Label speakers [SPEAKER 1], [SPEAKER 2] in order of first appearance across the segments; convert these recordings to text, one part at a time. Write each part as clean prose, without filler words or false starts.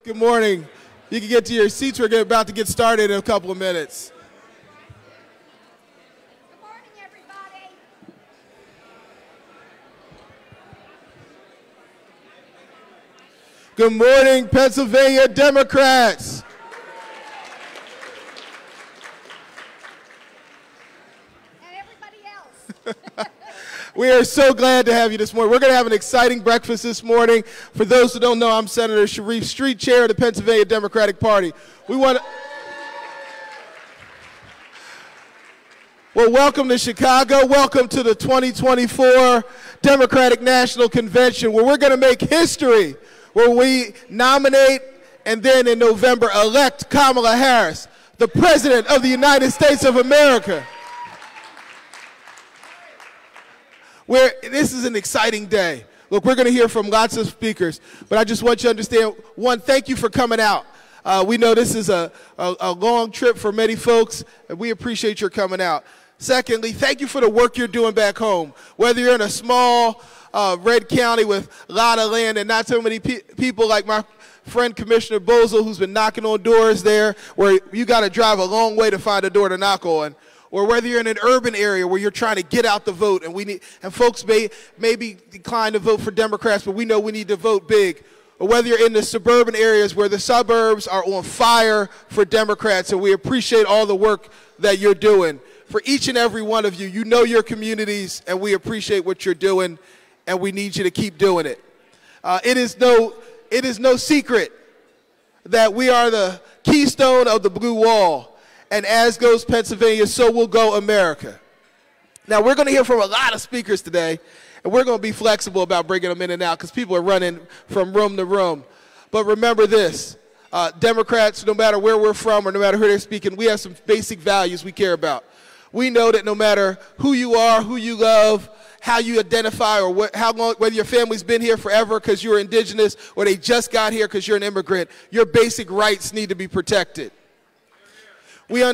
[SPEAKER 1] Good morning. You can get to your seats. We're about to get started in a couple of minutes.
[SPEAKER 2] Good morning, everybody.
[SPEAKER 1] Good morning, Pennsylvania Democrats.
[SPEAKER 2] And everybody else.
[SPEAKER 1] We are so glad to have you this morning. We're going to have an exciting breakfast this morning. For those who don't know, I'm Senator Sharif Street, Chair of the Pennsylvania Democratic Party. Well, welcome to Chicago. Welcome to the 2024 Democratic National Convention, where we're going to make history, where we nominate and then in November elect Kamala Harris, the President of the United States of America. This is an exciting day. Look, we're going to hear from lots of speakers, but I just want you to understand, one, thank you for coming out. We know this is a long trip for many folks, and we appreciate your coming out. Secondly, thank you for the work you're doing back home. Whether you're in a small red county with a lot of land and not so many people like my friend Commissioner Bozel, who's been knocking on doors there, where you got to drive a long way to find a door to knock on. Or whether you're in an urban area where you're trying to get out the vote, and folks maybe decline to vote for Democrats, but we know we need to vote big. Or whether you're in the suburban areas where the suburbs are on fire for Democrats, and we appreciate all the work that you're doing. For each and every one of you, you know your communities, and we appreciate what you're doing, and we need you to keep doing it. It is no secret that we are the keystone of the Blue Wall. And as goes Pennsylvania, so will go America. Now, we're going to hear from a lot of speakers today, and we're going to be flexible about bringing them in and out because people are running from room to room. But remember this, Democrats, no matter where we're from or no matter who they're speaking, we have some basic values we care about. We know that no matter who you are, who you love, how you identify, or how long, whether your family's been here forever because you're indigenous or they just got here because you're an immigrant, your basic rights need to be protected. We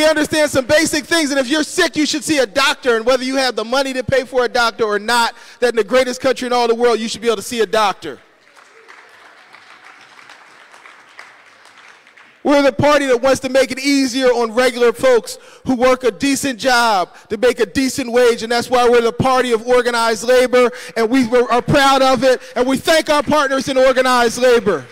[SPEAKER 1] understand some basic things, and if you're sick, you should see a doctor, and whether you have the money to pay for a doctor or not, that in the greatest country in all the world, you should be able to see a doctor. We're the party that wants to make it easier on regular folks who work a decent job to make a decent wage, and that's why we're the party of organized labor, and we are proud of it, and we thank our partners in organized labor.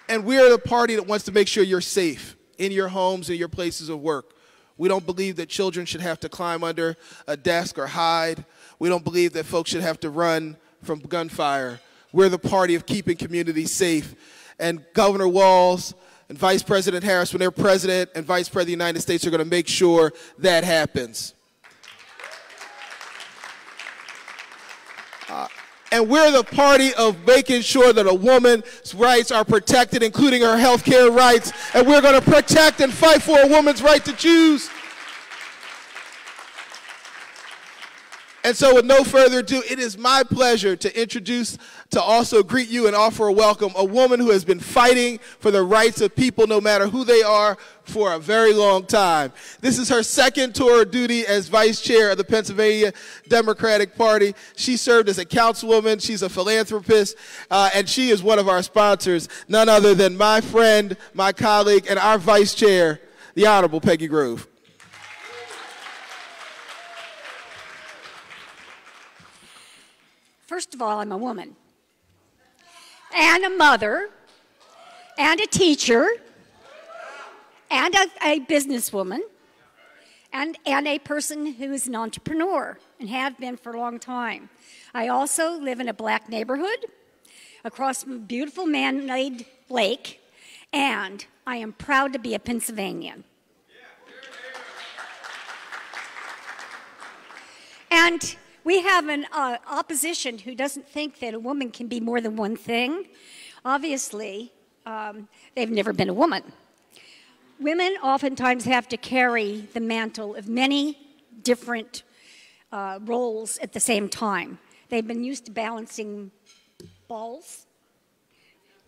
[SPEAKER 1] And we are the party that wants to make sure you're safe in your homes and your places of work. We don't believe that children should have to climb under a desk or hide. We don't believe that folks should have to run from gunfire. We're the party of keeping communities safe. And Governor Walz and Vice President Harris, when they're president and vice president of the United States, are going to make sure that happens. And we're the party of making sure that a woman's rights are protected, including her health care rights. And we're going to protect and fight for a woman's right to choose. And so with no further ado, it is my pleasure to also greet you and offer a welcome, a woman who has been fighting for the rights of people, no matter who they are, for a very long time. This is her second tour of duty as vice chair of the Pennsylvania Democratic Party. She served as a councilwoman, she's a philanthropist, and she is one of our sponsors, none other than my friend, my colleague, and our vice chair, the Honorable Peggy Grove.
[SPEAKER 2] First of all, I'm a woman, and a mother, and a teacher, and a businesswoman, and a person who is an entrepreneur and have been for a long time. I also live in a black neighborhood across a beautiful man-made lake, and I am proud to be a Pennsylvanian. And we have an opposition who doesn't think that a woman can be more than one thing. Obviously, they've never been a woman. Women oftentimes have to carry the mantle of many different roles at the same time. They've been used to balancing balls,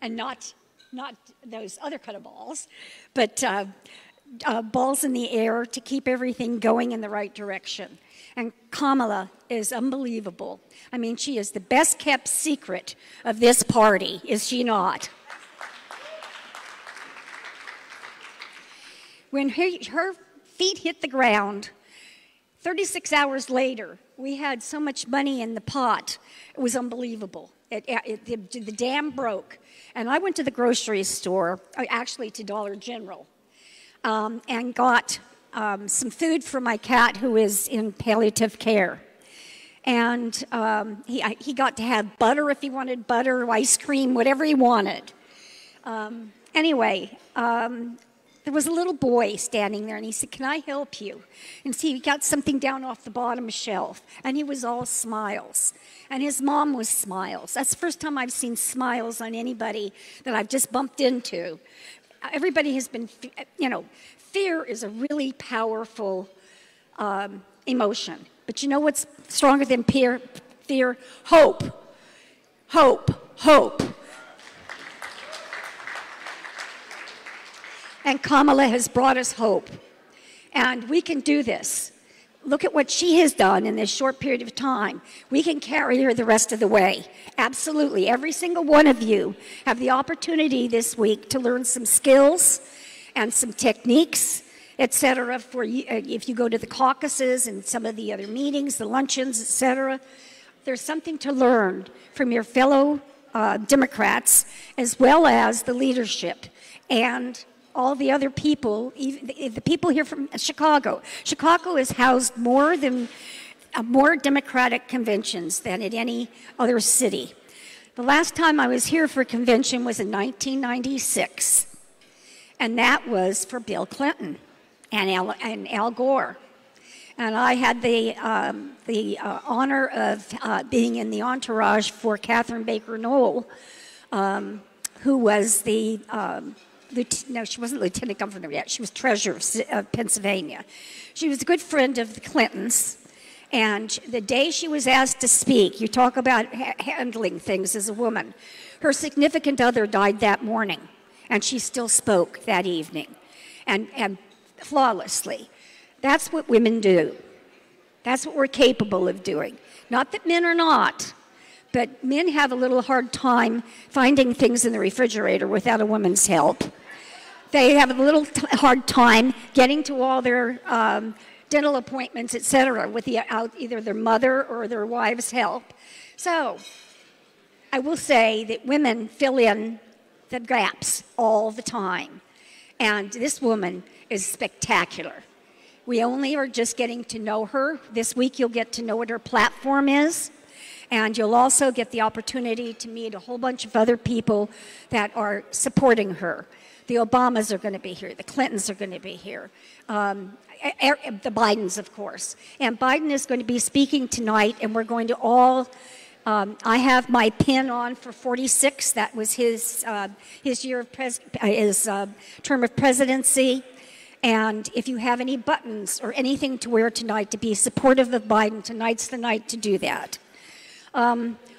[SPEAKER 2] and not those other kind of balls, but balls in the air to keep everything going in the right direction. And Kamala is unbelievable. I mean, she is the best kept secret of this party, is she not? When her feet hit the ground, 36 hours later, we had so much money in the pot. It was unbelievable. The dam broke. And I went to the grocery store, actually to Dollar General, and got some food for my cat who is in palliative care. And he got to have butter if he wanted butter, ice cream, whatever he wanted. Anyway, there was a little boy standing there, and he said, "Can I help you?" And see, he got something down off the bottom shelf, and he was all smiles. And his mom was smiles. That's the first time I've seen smiles on anybody that I've just bumped into. Everybody has been, you know, fear is a really powerful emotion. But you know what's stronger than fear? Hope. Hope. Hope. And Kamala has brought us hope. And we can do this. Look at what she has done in this short period of time. We can carry her the rest of the way. Absolutely. Every single one of you have the opportunity this week to learn some skills and some techniques, etc. For if you go to the caucuses and some of the other meetings, the luncheons, etc. There's something to learn from your fellow Democrats as well as the leadership and all the other people, even the people here from Chicago. Chicago has housed more Democratic conventions than at any other city. The last time I was here for a convention was in 1996, and that was for Bill Clinton and Al Gore. And I had the honor of being in the entourage for Catherine Baker Knoll, who was the no, she wasn't lieutenant governor yet. She was treasurer of Pennsylvania. She was a good friend of the Clintons. And the day she was asked to speak, you talk about handling things as a woman, her significant other died that morning. And she still spoke that evening, and flawlessly. That's what women do. That's what we're capable of doing. Not that men are not, but men have a little hard time finding things in the refrigerator without a woman's help. They have a little hard time getting to all their dental appointments, etc., without either their mother or their wife's help. So I will say that women fill in the gaps all the time. And this woman is spectacular. We only are just getting to know her. This week you'll get to know what her platform is. And you'll also get the opportunity to meet a whole bunch of other people that are supporting her. The Obamas are going to be here. The Clintons are going to be here. The Bidens, of course. And Biden is going to be speaking tonight, and we're going to all... I have my pin on for 46. That was his year of his term of presidency. And if you have any buttons or anything to wear tonight to be supportive of Biden, tonight's the night to do that.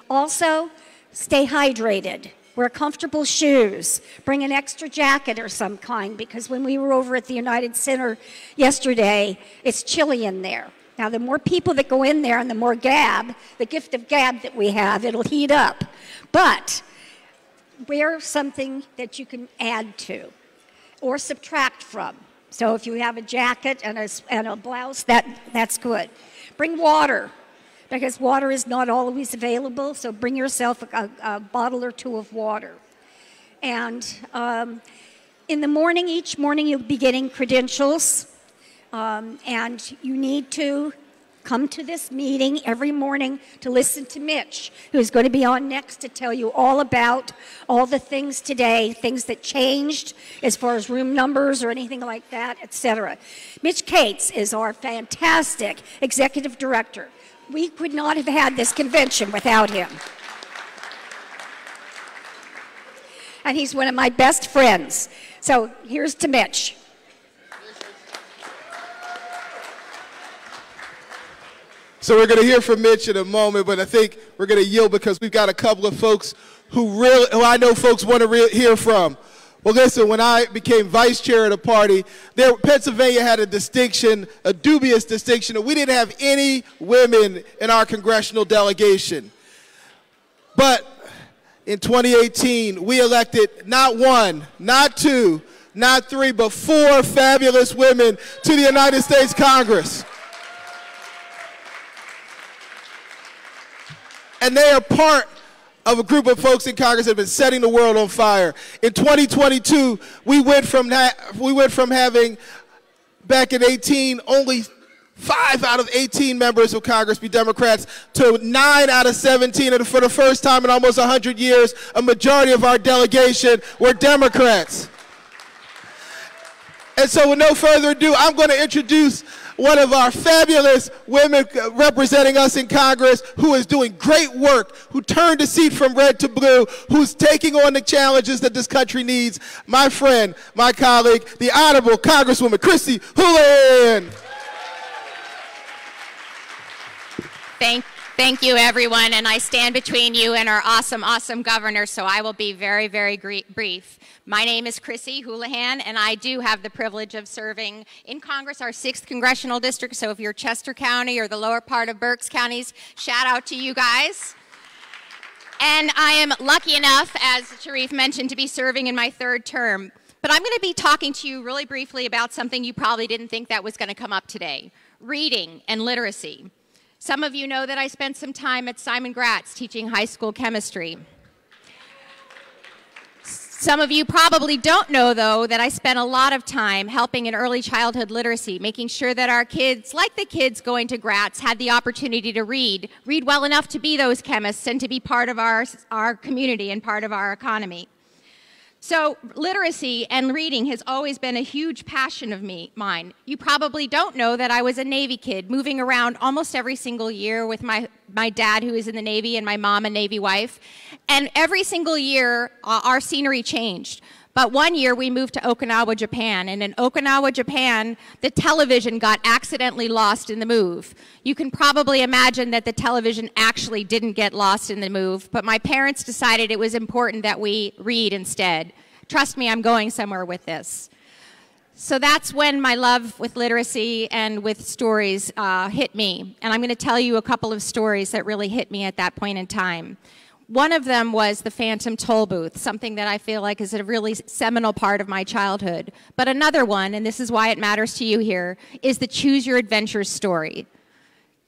[SPEAKER 2] Also, stay hydrated. Wear comfortable shoes. Bring an extra jacket or some kind, because when we were over at the United Center yesterday, it's chilly in there. Now, the more people that go in there and the more gab, the gift of gab that we have, it'll heat up. But wear something that you can add to or subtract from. So if you have a jacket and a blouse, that's good. Bring water, because water is not always available, so bring yourself a bottle or two of water. And in the morning, each morning you'll be getting credentials, and you need to come to this meeting every morning to listen to Mitch, who's going to be on next to tell you all about all the things today, things that changed as far as room numbers or anything like that, etc. Mitch Cates is our fantastic executive director. We could not have had this convention without him. And he's one of my best friends. So here's to Mitch.
[SPEAKER 1] So we're going to hear from Mitch in a moment, but I think we're going to yield because we've got a couple of folks who I know folks want to hear from. Well, listen, when I became vice chair of the party, Pennsylvania had a distinction, a dubious distinction, that we didn't have any women in our congressional delegation. But in 2018, we elected not one, not two, not three, but 4 fabulous women to the United States Congress. And they are part of a group of folks in Congress that have been setting the world on fire. In 2022, we went from having, back in 18, only 5 out of 18 members of Congress be Democrats to 9 out of 17, and for the first time in almost 100 years, a majority of our delegation were Democrats. And so with no further ado, I'm going to introduce one of our fabulous women representing us in Congress, who is doing great work, who turned the seat from red to blue, who's taking on the challenges that this country needs. My friend, my colleague, the Honorable Congresswoman Chrissy Houlihan.
[SPEAKER 3] Thank you, everyone, and I stand between you and our awesome, awesome governor, so I will be very, very brief. My name is Chrissy Houlihan, and I do have the privilege of serving in Congress, our 6th congressional district, so if you're Chester County or the lower part of Berks counties, shout out to you guys. And I am lucky enough, as Sharif mentioned, to be serving in my 3rd term. But I'm going to be talking to you really briefly about something you probably didn't think that was going to come up today, reading and literacy. Some of you know that I spent some time at Simon Gratz teaching high school chemistry. Some of you probably don't know, though, that I spent a lot of time helping in early childhood literacy, making sure that our kids, like the kids going to Gratz, had the opportunity to read well enough to be those chemists and to be part of our community and part of our economy. So literacy and reading has always been a huge passion of mine. You probably don't know that I was a Navy kid, moving around almost every single year with my dad, who is in the Navy, and my mom, a Navy wife. And every single year, our scenery changed. But one year, we moved to Okinawa, Japan. And in Okinawa, Japan, the television got accidentally lost in the move. You can probably imagine that the television actually didn't get lost in the move, but my parents decided it was important that we read instead. Trust me, I'm going somewhere with this. So that's when my love with literacy and with stories hit me. And I'm going to tell you a couple of stories that really hit me at that point in time. One of them was the Phantom Toll Booth, something that I feel like is a really seminal part of my childhood. But another one, and this is why it matters to you here, is the Choose Your Adventure story.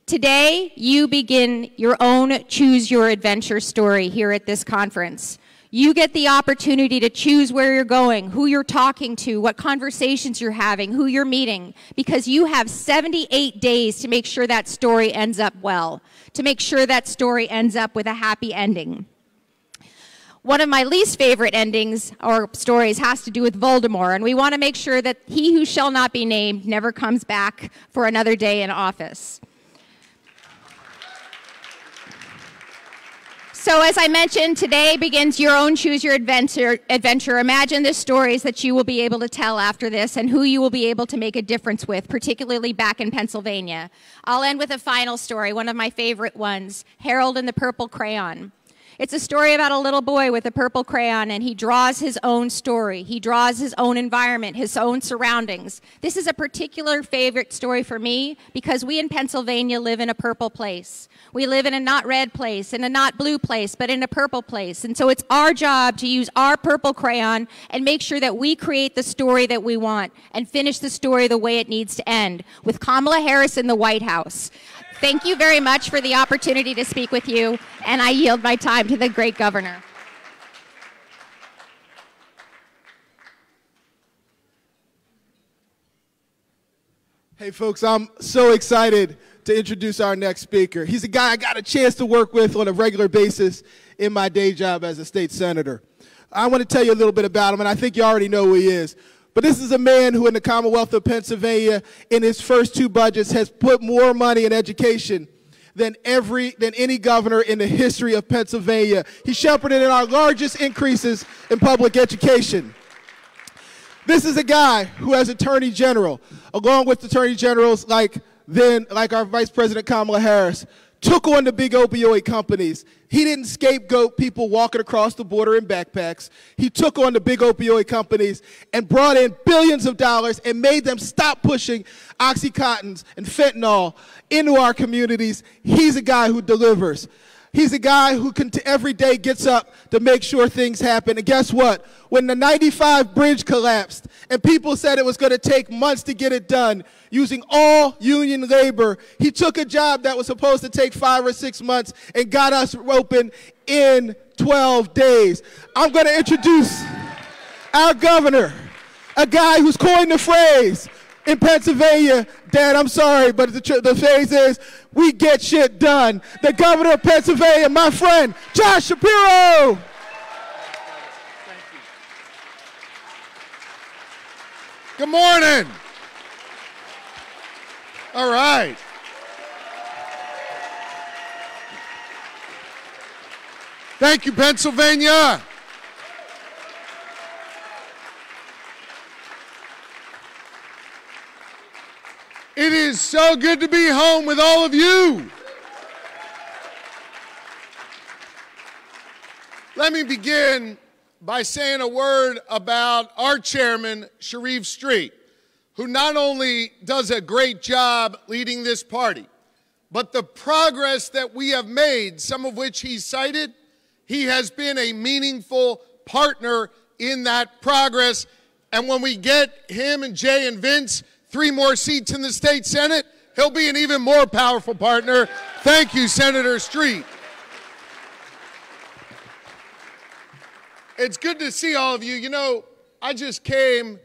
[SPEAKER 3] Today, you begin your own Choose Your Adventure story here at this conference. You get the opportunity to choose where you're going, who you're talking to, what conversations you're having, who you're meeting, because you have 78 days to make sure that story ends up well, to make sure that story ends up with a happy ending. One of my least favorite endings or stories has to do with Voldemort, and we want to make sure that he who shall not be named never comes back for another day in office. So as I mentioned, today begins your own Choose Your Adventure. Imagine the stories that you will be able to tell after this and who you will be able to make a difference with, particularly back in Pennsylvania. I'll end with a final story, one of my favorite ones, Harold and the Purple Crayon. It's a story about a little boy with a purple crayon, and he draws his own story. He draws his own environment, his own surroundings. This is a particular favorite story for me because we in Pennsylvania live in a purple place. We live in a not red place, in a not blue place, but in a purple place. And so it's our job to use our purple crayon and make sure that we create the story that we want and finish the story the way it needs to end, with Kamala Harris in the White House. Thank you very much for the opportunity to speak with you, and I yield my time to the great governor.
[SPEAKER 1] Hey, folks, I'm so excited to introduce our next speaker. He's a guy I got a chance to work with on a regular basis in my day job as a state senator. I want to tell you a little bit about him, and I think you already know who he is. But this is a man who in the Commonwealth of Pennsylvania, in his first 2 budgets, has put more money in education than any governor in the history of Pennsylvania. He shepherded in our largest increases in public education. This is a guy who, as Attorney General, along with Attorney Generals like our Vice President Kamala Harris, took on the big opioid companies. He didn't scapegoat people walking across the border in backpacks. He took on the big opioid companies and brought in billions of dollars and made them stop pushing Oxycontins and fentanyl into our communities. He's a guy who delivers. He's a guy who every day gets up to make sure things happen. And guess what? When the 95 bridge collapsed and people said it was going to take months to get it done using all union labor, he took a job that was supposed to take 5 or 6 months and got us open in 12 days. I'm going to introduce our governor, a guy who's coined the phrase in Pennsylvania, Dad, I'm sorry, but the phrase is, we get shit done. The governor of Pennsylvania, my friend, Josh Shapiro.
[SPEAKER 4] Thank you. Good morning. All right. Thank you, Pennsylvania. It is so good to be home with all of you. Let me begin by saying a word about our chairman, Sharif Street, who not only does a great job leading this party, but the progress that we have made, some of which he cited, he has been a meaningful partner in that progress. And when we get him and Jay and Vince 3 more seats in the state Senate, he'll be an even more powerful partner. Thank you, Senator Street. It's good to see all of you. You know, I just came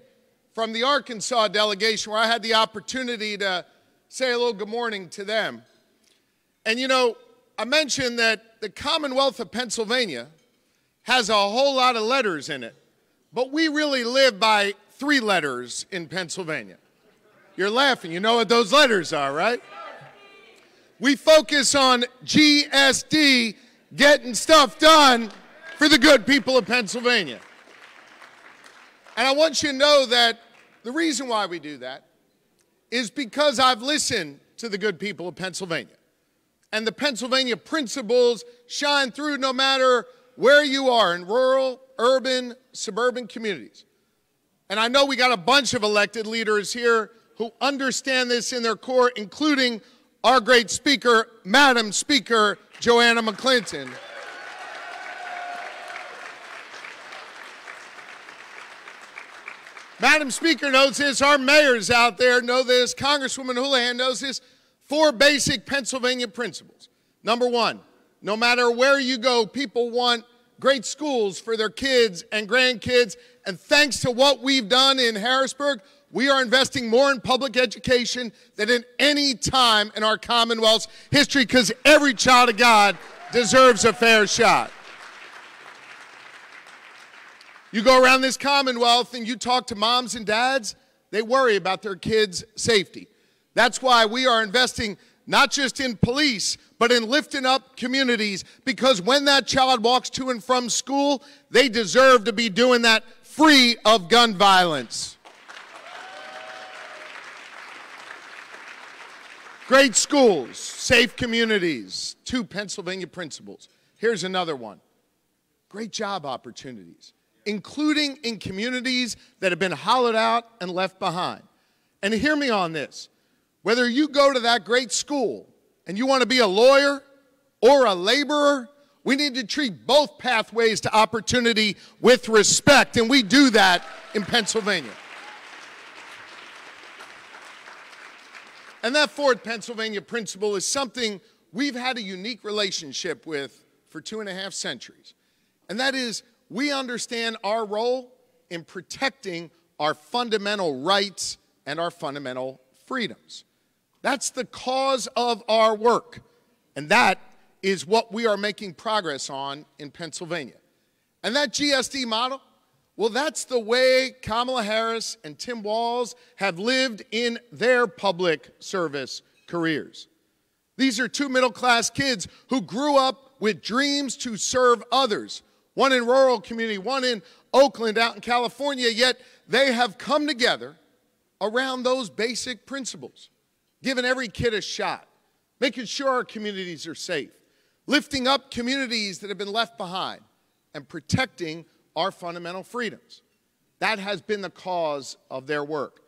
[SPEAKER 4] from the Arkansas delegation where I had the opportunity to say a little good morning to them. And you know, I mentioned that the Commonwealth of Pennsylvania has a whole lot of letters in it, but we really live by 3 letters in Pennsylvania. You're laughing. You know what those letters are, right? We focus on GSD, getting stuff done for the good people of Pennsylvania. And I want you to know that the reason why we do that is because I've listened to the good people of Pennsylvania. And the Pennsylvania principles shine through no matter where you are in rural, urban, suburban communities. And I know we got a bunch of elected leaders here who understand this in their core, including our great speaker, Madam Speaker Joanna McClinton. Madam Speaker knows this, our mayors out there know this, Congresswoman Houlihan knows this. 4 basic Pennsylvania principles. Number 1, no matter where you go, people want great schools for their kids and grandkids. And thanks to what we've done in Harrisburg, we are investing more in public education than at any time in our Commonwealth's history, because every child of God deserves a fair shot. You go around this Commonwealth and you talk to moms and dads, they worry about their kids' safety. That's why we are investing not just in police, but in lifting up communities, because when that child walks to and from school, they deserve to be doing that free of gun violence. Great schools, safe communities, 2 Pennsylvania principles. Here's another one. Great job opportunities, including in communities that have been hollowed out and left behind. And hear me on this. Whether you go to that great school and you want to be a lawyer or a laborer, we need to treat both pathways to opportunity with respect, and we do that in Pennsylvania. And that 4th Pennsylvania principle is something we've had a unique relationship with for 2.5 centuries. And that is, we understand our role in protecting our fundamental rights and our fundamental freedoms. That's the cause of our work. And that is what we are making progress on in Pennsylvania. And that GSD model, well, that's the way Kamala Harris and Tim Walz have lived in their public service careers. These are 2 middle-class kids who grew up with dreams to serve others. One in rural community, one in Oakland out in California, yet they have come together around those basic principles, giving every kid a shot, making sure our communities are safe, lifting up communities that have been left behind, and protecting our fundamental freedoms. That has been the cause of their work.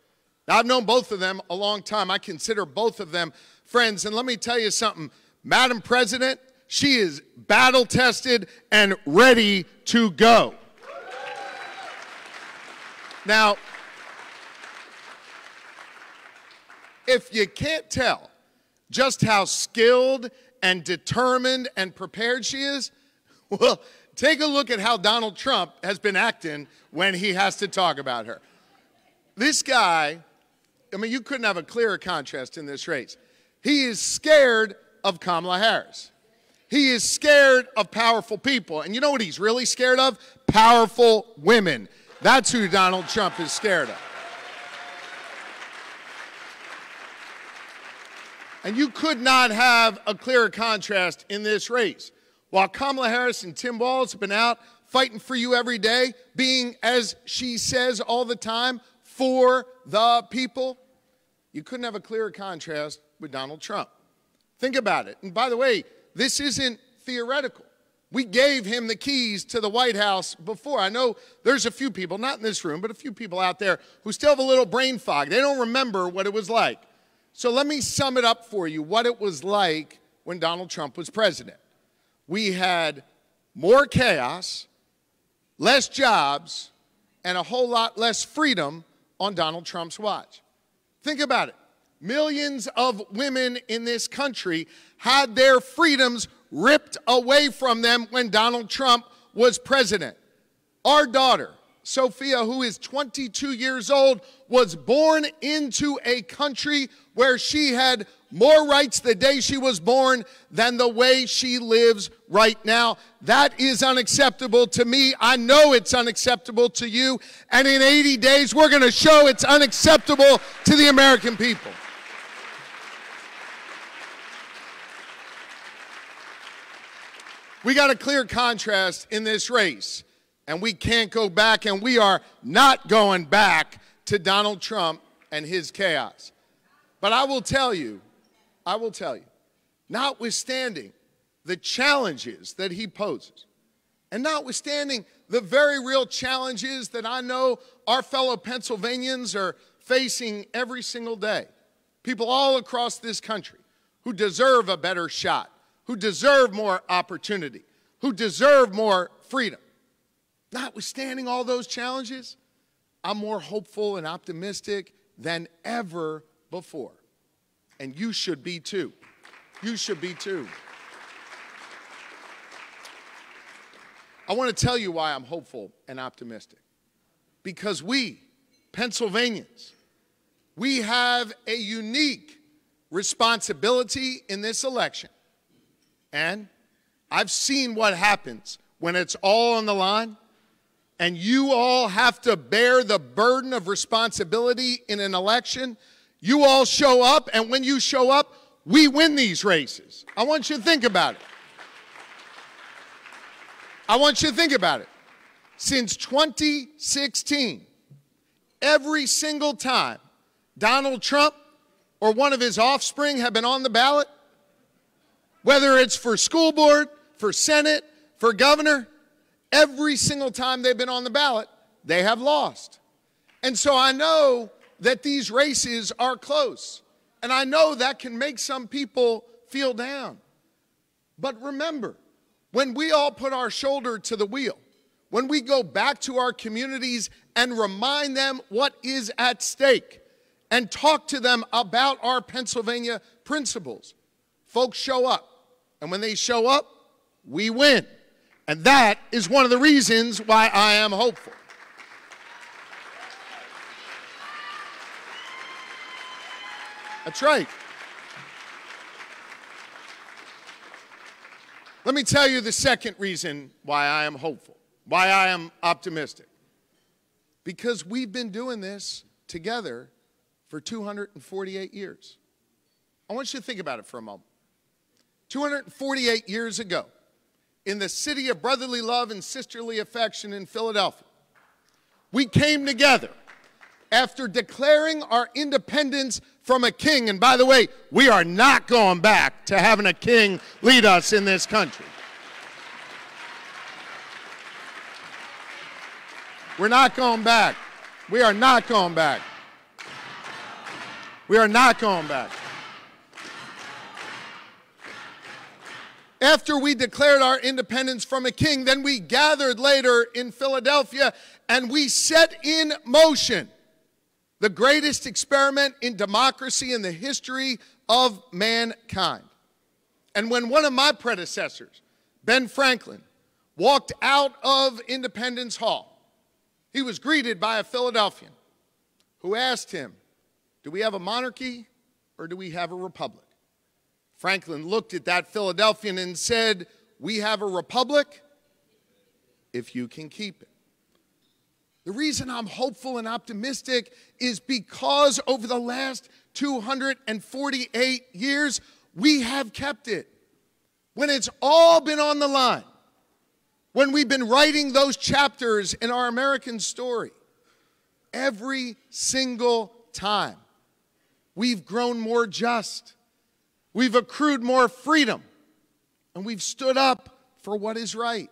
[SPEAKER 4] Now, I've known both of them a long time. I consider both of them friends. And let me tell you something, Madam President, she is battle-tested and ready to go. Now, if you can't tell just how skilled and determined and prepared she is, well, take a look at how Donald Trump has been acting when he has to talk about her. This guy, I mean, you couldn't have a clearer contrast in this race. He is scared of Kamala Harris. He is scared of powerful people. And you know what he's really scared of? Powerful women. That's who Donald Trump is scared of. And you could not have a clearer contrast in this race. While Kamala Harris and Tim Walz have been out fighting for you every day, being, as she says all the time, for the people, you couldn't have a clearer contrast with Donald Trump. Think about it. And by the way, this isn't theoretical. We gave him the keys to the White House before. I know there's a few people, not in this room, but a few people out there who still have a little brain fog. They don't remember what it was like. So let me sum it up for you, what it was like when Donald Trump was president. We had more chaos, less jobs, and a whole lot less freedom on Donald Trump's watch. Think about it. Millions of women in this country had their freedoms ripped away from them when Donald Trump was president. Our daughter, Sophia, who is 22 years old, was born into a country where she had more rights the day she was born than the way she lives right now. That is unacceptable to me. I know it's unacceptable to you. And in 80 days, we're going to show it's unacceptable to the American people. We got a clear contrast in this race, and we can't go back, and we are not going back to Donald Trump and his chaos. But I will tell you, notwithstanding the challenges that he poses, and notwithstanding the very real challenges that I know our fellow Pennsylvanians are facing every single day, people all across this country who deserve a better shot, who deserve more opportunity, who deserve more freedom. Notwithstanding all those challenges, I'm more hopeful and optimistic than ever before. And you should be too. You should be too. I want to tell you why I'm hopeful and optimistic. Because we, Pennsylvanians, we have a unique responsibility in this election. And I've seen what happens when it's all on the line, and you all have to bear the burden of responsibility in an election. You all show up, and when you show up, we win these races. I want you to think about it. I want you to think about it. Since 2016, every single time Donald Trump or one of his offspring have been on the ballot, whether it's for school board, for Senate, for governor, every single time they've been on the ballot, they have lost. And so I know that these races are close. And I know that can make some people feel down. But remember, when we all put our shoulder to the wheel, when we go back to our communities and remind them what is at stake and talk to them about our Pennsylvania principles, folks show up. And when they show up, we win. And that is one of the reasons why I am hopeful. That's right. Let me tell you the second reason why I am hopeful, why I am optimistic. Because we've been doing this together for 248 years. I want you to think about it for a moment. 248 years ago, in the city of brotherly love and sisterly affection in Philadelphia, we came together after declaring our independence from a king, and by the way, we are not going back to having a king lead us in this country. We're not going back. We are not going back. We are not going back. After we declared our independence from a king, then we gathered later in Philadelphia and we set in motion the greatest experiment in democracy in the history of mankind. And when one of my predecessors, Ben Franklin, walked out of Independence Hall, he was greeted by a Philadelphian who asked him, "Do we have a monarchy or do we have a republic?" Franklin looked at that Philadelphian and said, "We have a republic if you can keep it." The reason I'm hopeful and optimistic is because over the last 248 years, we have kept it. When it's all been on the line, when we've been writing those chapters in our American story, every single time, we've grown more just, we've accrued more freedom, and we've stood up for what is right.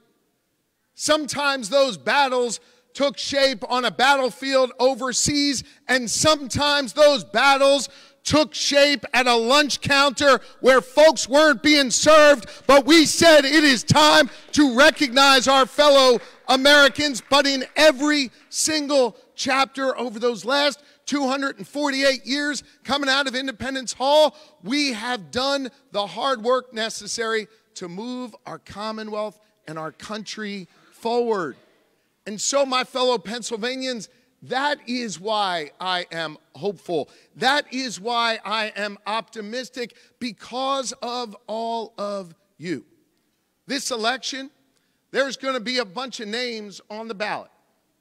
[SPEAKER 4] Sometimes those battles took shape on a battlefield overseas, and sometimes those battles took shape at a lunch counter where folks weren't being served, but we said it is time to recognize our fellow Americans. But in every single chapter over those last 248 years coming out of Independence Hall, we have done the hard work necessary to move our Commonwealth and our country forward. And so, my fellow Pennsylvanians, that is why I am hopeful. That is why I am optimistic, because of all of you. This election, there's going to be a bunch of names on the ballot.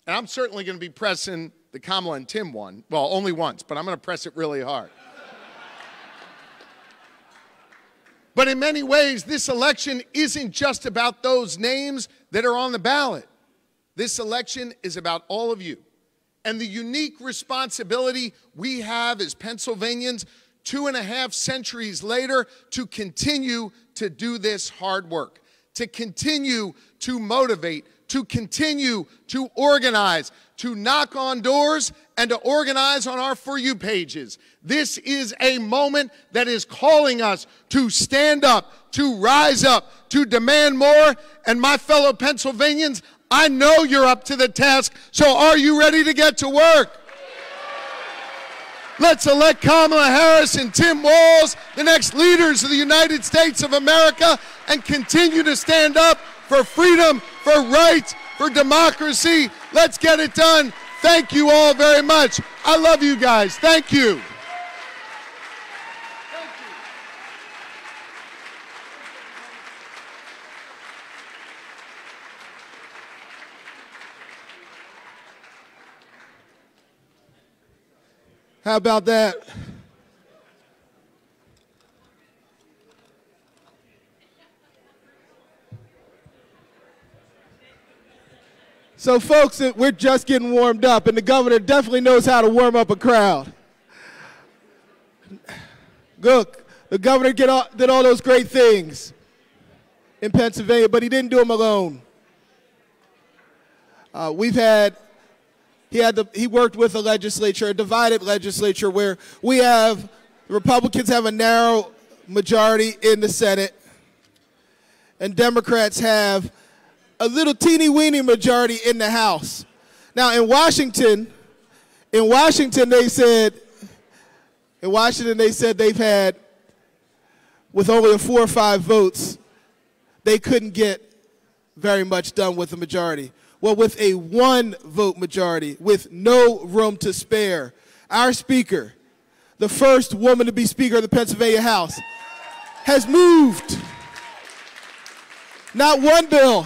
[SPEAKER 4] And I'm certainly going to be pressing the Kamala and Tim one. Well, only once, but I'm going to press it really hard. But in many ways, this election isn't just about those names that are on the ballot. This election is about all of you and the unique responsibility we have as Pennsylvanians 2.5 centuries later to continue to do this hard work, to continue to motivate, to continue to organize, to knock on doors, and to organize on our For You pages. This is a moment that is calling us to stand up, to rise up, to demand more. And my fellow Pennsylvanians, I know you're up to the task, so are you ready to get to work? Let's elect Kamala Harris and Tim Walz, the next leaders of the United States of America, and continue to stand up for freedom, for rights, for democracy. Let's get it done. Thank you all very much. I love you guys. Thank you.
[SPEAKER 1] How about that? So, folks, we're just getting warmed up, and the governor definitely knows how to warm up a crowd. Look, the governor did all those great things in Pennsylvania, but he didn't do them alone. He worked with a legislature, a divided legislature, where the Republicans have a narrow majority in the Senate, and Democrats have a little teeny-weeny majority in the House. Now, in Washington, they said they've had, with only 4 or 5 votes, they couldn't get very much done with the majority. Well, with a 1-vote majority, with no room to spare, our Speaker, the first woman to be Speaker of the Pennsylvania House, has moved. Not 1 bill,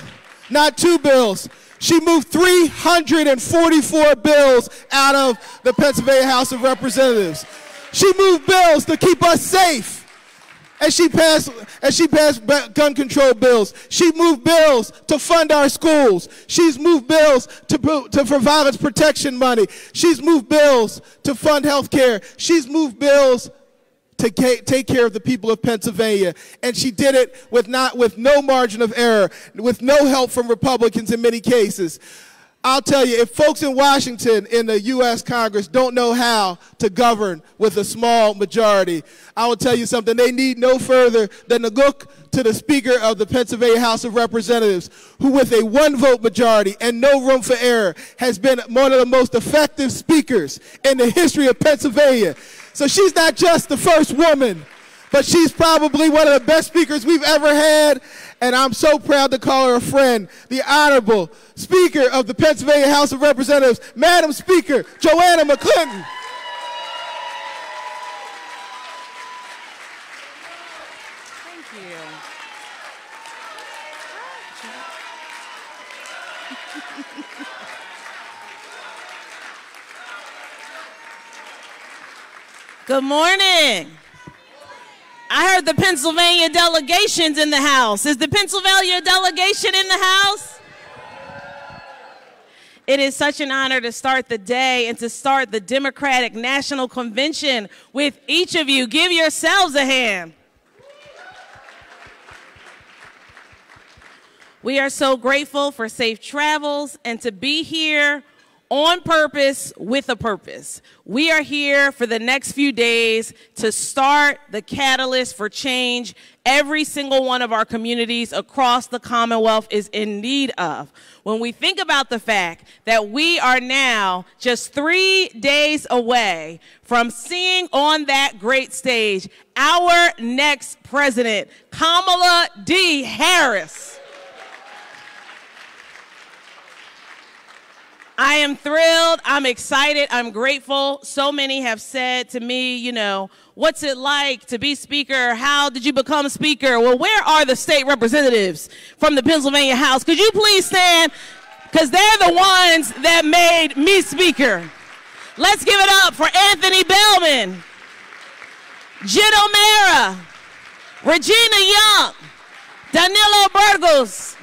[SPEAKER 1] not 2 bills. She moved 344 bills out of the Pennsylvania House of Representatives. She moved bills to keep us safe. And she passed gun control bills. She moved bills to fund our schools. She's moved bills for violence protection money. She's moved bills to fund health care. She's moved bills to take care of the people of Pennsylvania. And she did it with no margin of error, with no help from Republicans in many cases. I'll tell you, if folks in Washington in the U.S. Congress don't know how to govern with a small majority, I will tell you something. They need no further than to look to the Speaker of the Pennsylvania House of Representatives, who with a one-vote majority and no room for error has been one of the most effective speakers in the history of Pennsylvania. So she's not just the first woman, but she's probably one of the best speakers we've ever had, and I'm so proud to call her a friend, the Honorable Speaker of the Pennsylvania House of Representatives, Madam Speaker Joanna McClinton.
[SPEAKER 5] Thank you. Good morning. I heard the Pennsylvania delegation's in the house. Is the Pennsylvania delegation in the house? It is such an honor to start the day and to start the Democratic National Convention with each of you. Give yourselves a hand. We are so grateful for safe travels and to be here on purpose with a purpose. We are here for the next few days to start the catalyst for change every single one of our communities across the Commonwealth is in need of. When we think about the fact that we are now just 3 days away from seeing on that great stage our next president, Kamala D. Harris. I am thrilled, I'm excited, I'm grateful. So many have said to me, you know, what's it like to be speaker? How did you become speaker? Well, where are the state representatives from the Pennsylvania House? Could you please stand? Because they're the ones that made me speaker. Let's give it up for Anthony Bellman, Jid O'Mara, Regina Young, Danilo Burgos,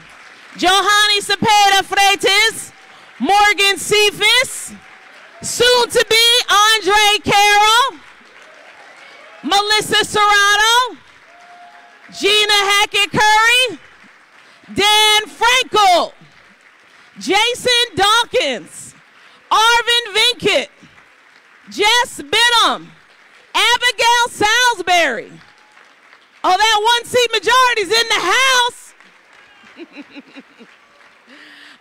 [SPEAKER 5] Johanny Cepeda Freitas, Morgan Cephas, soon to be Andre Carroll, Melissa Serrato, Gina Hackett Curry, Dan Frankel, Jason Dawkins, Arvin Vinkett, Jess Benham, Abigail Salisbury. Oh, that one-seat majority's in the house.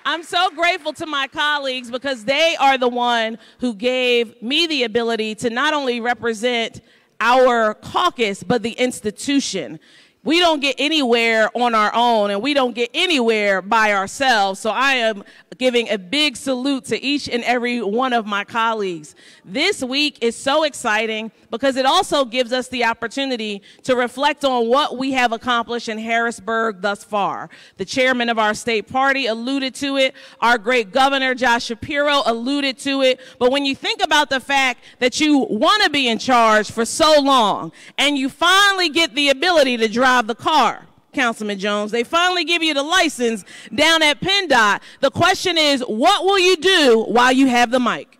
[SPEAKER 5] I'm so grateful to my colleagues because they are the one who gave me the ability to not only represent our caucus, but the institution. We don't get anywhere on our own, and we don't get anywhere by ourselves. So I am giving a big salute to each and every one of my colleagues. This week is so exciting because it also gives us the opportunity to reflect on what we have accomplished in Harrisburg thus far. The chairman of our state party alluded to it. Our great governor, Josh Shapiro, alluded to it. But when you think about the fact that you want to be in charge for so long and you finally get the ability to drive the car, Councilman Jones, they finally give you the license down at PennDOT. The question is, what will you do while you have the mic?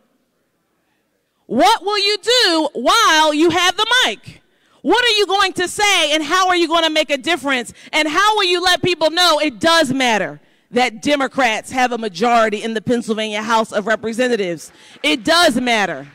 [SPEAKER 5] What will you do while you have the mic? What are you going to say, and how are you going to make a difference? And how will you let people know it does matter that Democrats have a majority in the Pennsylvania House of Representatives? It does matter.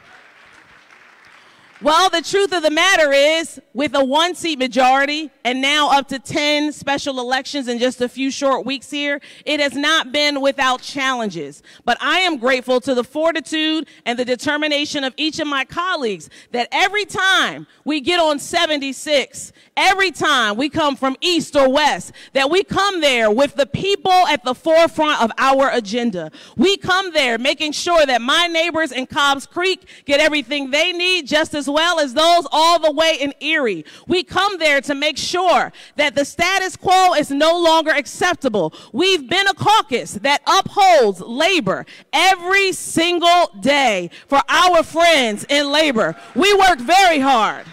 [SPEAKER 5] Well, the truth of the matter is, with a one-seat majority and now up to 10 special elections in just a few short weeks here, it has not been without challenges. But I am grateful to the fortitude and the determination of each of my colleagues that every time we get on 76, every time we come from east or west, that we come there with the people at the forefront of our agenda. We come there making sure that my neighbors in Cobbs Creek get everything they need just as well as those all the way in Erie. We come there to make sure that the status quo is no longer acceptable. We've been a caucus that upholds labor every single day for our friends in labor. We work very hard.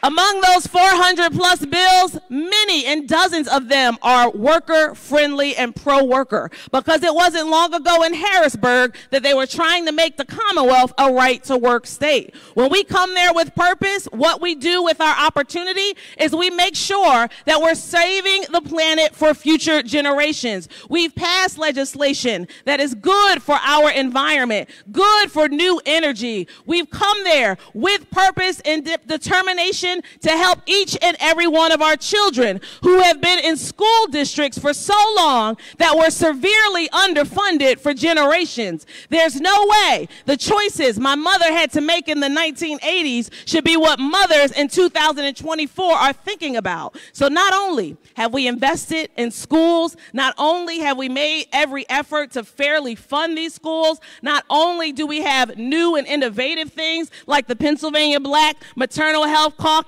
[SPEAKER 5] Among those 400 plus bills, many and dozens of them are worker friendly and pro-worker, because it wasn't long ago in Harrisburg that they were trying to make the Commonwealth a right to work state. When we come there with purpose, what we do with our opportunity is we make sure that we're saving the planet for future generations. We've passed legislation that is good for our environment, good for new energy. We've come there with purpose and determination to help each and every one of our children who have been in school districts for so long that were severely underfunded for generations. There's no way the choices my mother had to make in the 1980s should be what mothers in 2024 are thinking about. So not only have we invested in schools, not only have we made every effort to fairly fund these schools, not only do we have new and innovative things like the Pennsylvania Black Maternal Health Caucus,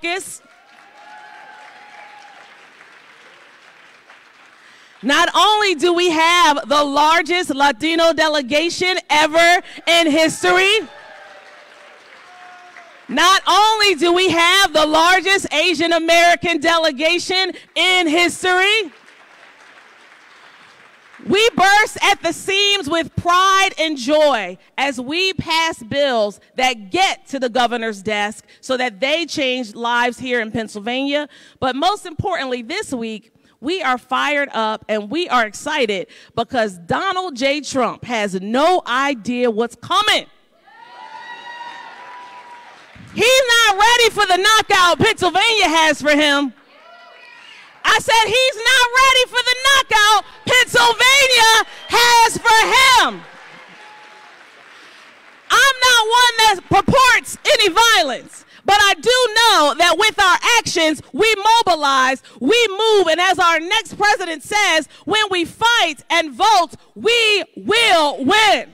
[SPEAKER 5] not only do we have the largest Latino delegation ever in history, not only do we have the largest Asian American delegation in history, we burst at the seams with pride and joy as we pass bills that get to the governor's desk so that they change lives here in Pennsylvania. But most importantly, this week, we are fired up and we are excited because Donald J. Trump has no idea what's coming. He's not ready for the knockout Pennsylvania has for him. I said he's not ready for the knockout Pennsylvania has for him. I'm not one that purports any violence, but I do know that with our actions, we mobilize, we move, and as our next president says, when we fight and vote, we will win.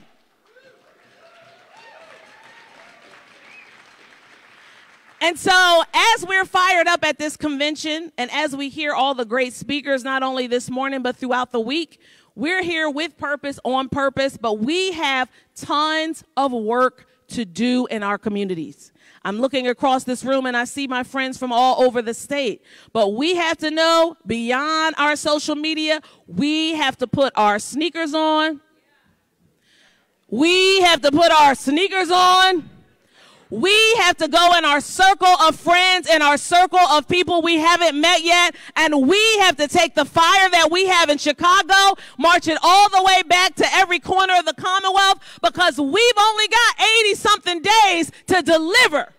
[SPEAKER 5] And so as we're fired up at this convention and as we hear all the great speakers, not only this morning but throughout the week, we're here with purpose, on purpose, but we have tons of work to do in our communities. I'm looking across this room and I see my friends from all over the state. But we have to know beyond our social media, we have to put our sneakers on. We have to put our sneakers on. We have to go in our circle of friends and our circle of people we haven't met yet, and we have to take the fire that we have in Chicago, march it all the way back to every corner of the Commonwealth, because we've only got 80-something days to deliver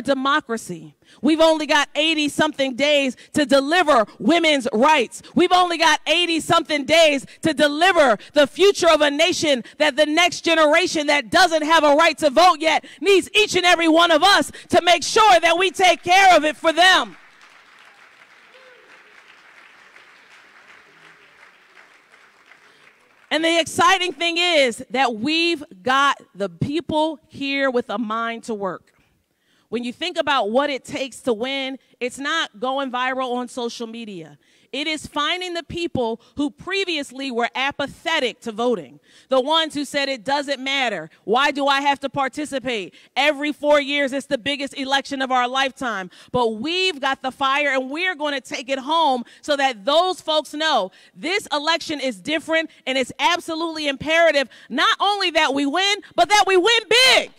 [SPEAKER 5] democracy. We've only got 80-something days to deliver women's rights. We've only got 80-something days to deliver the future of a nation that the next generation that doesn't have a right to vote yet needs each and every one of us to make sure that we take care of it for them. And the exciting thing is that we've got the people here with a mind to work. When you think about what it takes to win, it's not going viral on social media. It is finding the people who previously were apathetic to voting, the ones who said it doesn't matter. Why do I have to participate? Every 4 years, it's the biggest election of our lifetime. But we've got the fire, and we're going to take it home so that those folks know this election is different, and it's absolutely imperative not only that we win, but that we win big.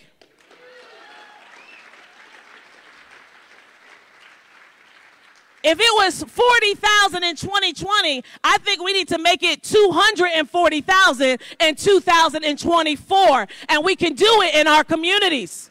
[SPEAKER 5] If it was 40,000 in 2020, I think we need to make it 240,000 in 2024. And we can do it in our communities.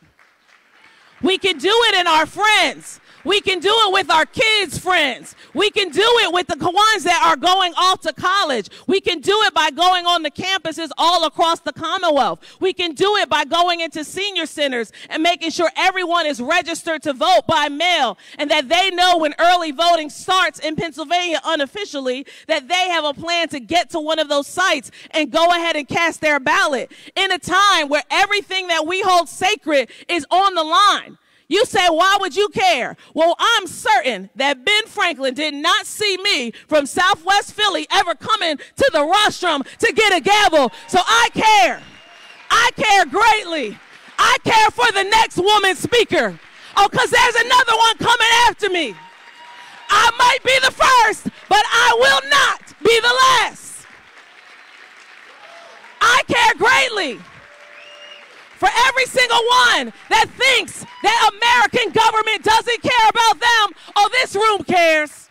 [SPEAKER 5] We can do it in our friends. We can do it with our kids' friends. We can do it with the ones that are going off to college. We can do it by going on the campuses all across the Commonwealth. We can do it by going into senior centers and making sure everyone is registered to vote by mail and that they know when early voting starts in Pennsylvania unofficially that they have a plan to get to one of those sites and go ahead and cast their ballot in a time where everything that we hold sacred is on the line. You say, why would you care? Well, I'm certain that Ben Franklin did not see me from Southwest Philly ever coming to the rostrum to get a gavel. So I care. I care greatly. I care for the next woman speaker. Oh, because there's another one coming after me. I might be the first, but I will not be the last. I care greatly for every single one that thinks that American government doesn't care about them. Oh, this room cares.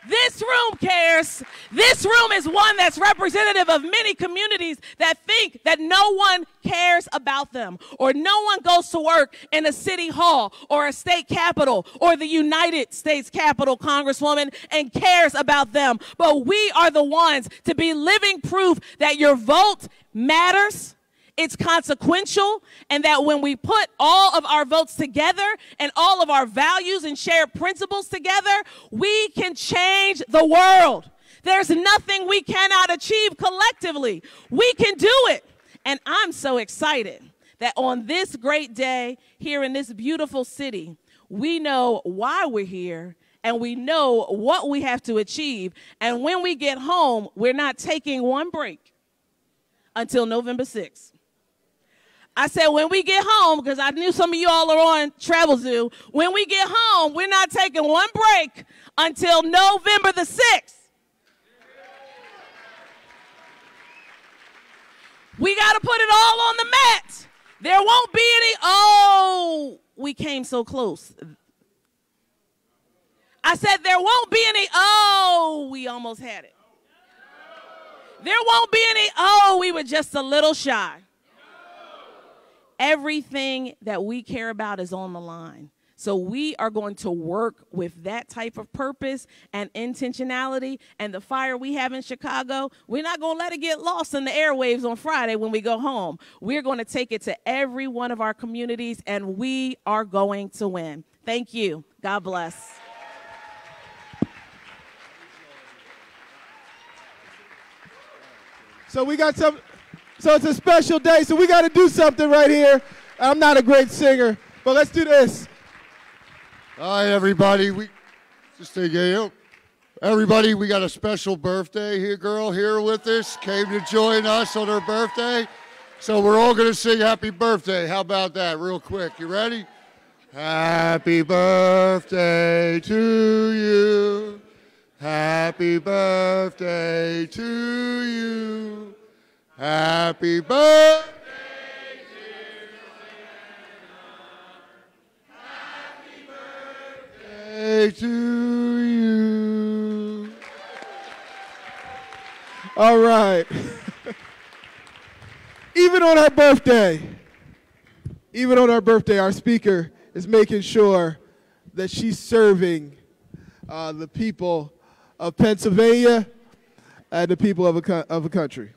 [SPEAKER 5] This room cares. This room is one that's representative of many communities that think that no one cares about them, or no one goes to work in a city hall or a state capitol or the United States Capitol, Congresswoman, and cares about them. But we are the ones to be living proof that your vote matters. It's consequential, and that when we put all of our votes together and all of our values and shared principles together, we can change the world. There's nothing we cannot achieve collectively. We can do it. And I'm so excited that on this great day here in this beautiful city, we know why we're here and we know what we have to achieve. And when we get home, we're not taking one break until November 6th. I said, when we get home, because I knew some of you all are on Travel Zoo, when we get home, we're not taking one break until November the 6th. We got to put it all on the mat. There won't be any, oh, we came so close. I said, there won't be any, oh, we almost had it. There won't be any, oh, we were just a little shy. Everything that we care about is on the line. So we are going to work with that type of purpose and intentionality. And the fire we have in Chicago, we're not going to let it get lost in the airwaves on Friday when we go home. We're going to take it to every one of our communities, and we are going to win. Thank you. God bless.
[SPEAKER 1] So we got some. So it's a special day, so we got to do something right here. I'm not a great singer, but let's do this.
[SPEAKER 6] All right, everybody. Everybody, we got a special birthday here, girl here with us. Came to join us on her birthday. So we're all going to sing happy birthday. How about that real quick? You ready? Happy birthday to you. Happy birthday to you. Happy birthday, dear Joanna. Happy birthday to you.
[SPEAKER 1] All right. Even on our birthday, our speaker is making sure that she's serving the people of Pennsylvania and the people of a country.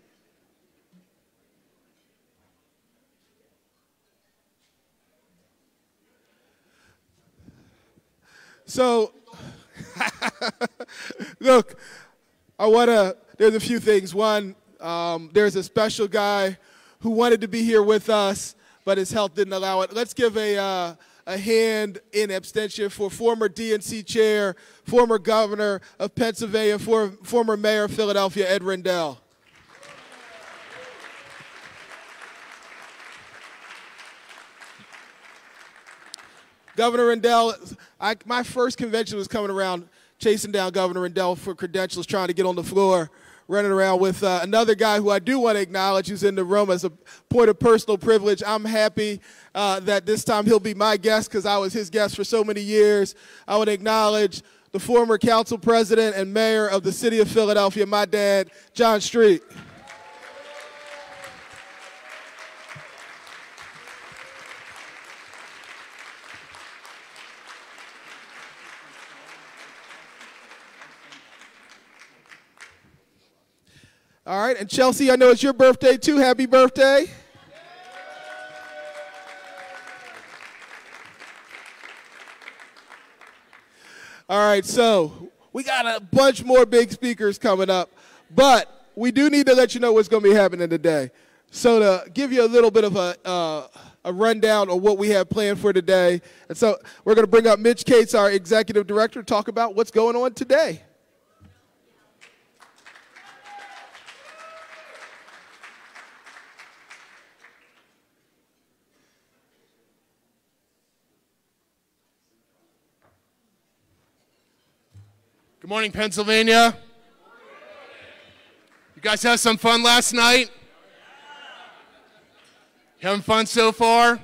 [SPEAKER 1] So, look, there's a few things. One, there's a special guy who wanted to be here with us, but his health didn't allow it. Let's give a hand in abstention for former DNC chair, former governor of Pennsylvania, former mayor of Philadelphia, Ed Rendell. Governor Rendell, my first convention was coming around chasing down Governor Rendell for credentials, trying to get on the floor, running around with another guy who I do want to acknowledge who's in the room as a point of personal privilege. I'm happy that this time he'll be my guest because I was his guest for so many years. I would acknowledge the former council president and mayor of the city of Philadelphia, my dad, John Street. All right, and Chelsea, I know it's your birthday too. Happy birthday. All right, so we got a bunch more big speakers coming up, but we do need to let you know what's going to be happening today. So to give you a little bit of a rundown of what we have planned for today, and so we're going to bring up Mitch Cates, our executive director, to talk about what's going on today.
[SPEAKER 4] Good morning, Pennsylvania. You guys have some fun last night? Having fun so far? All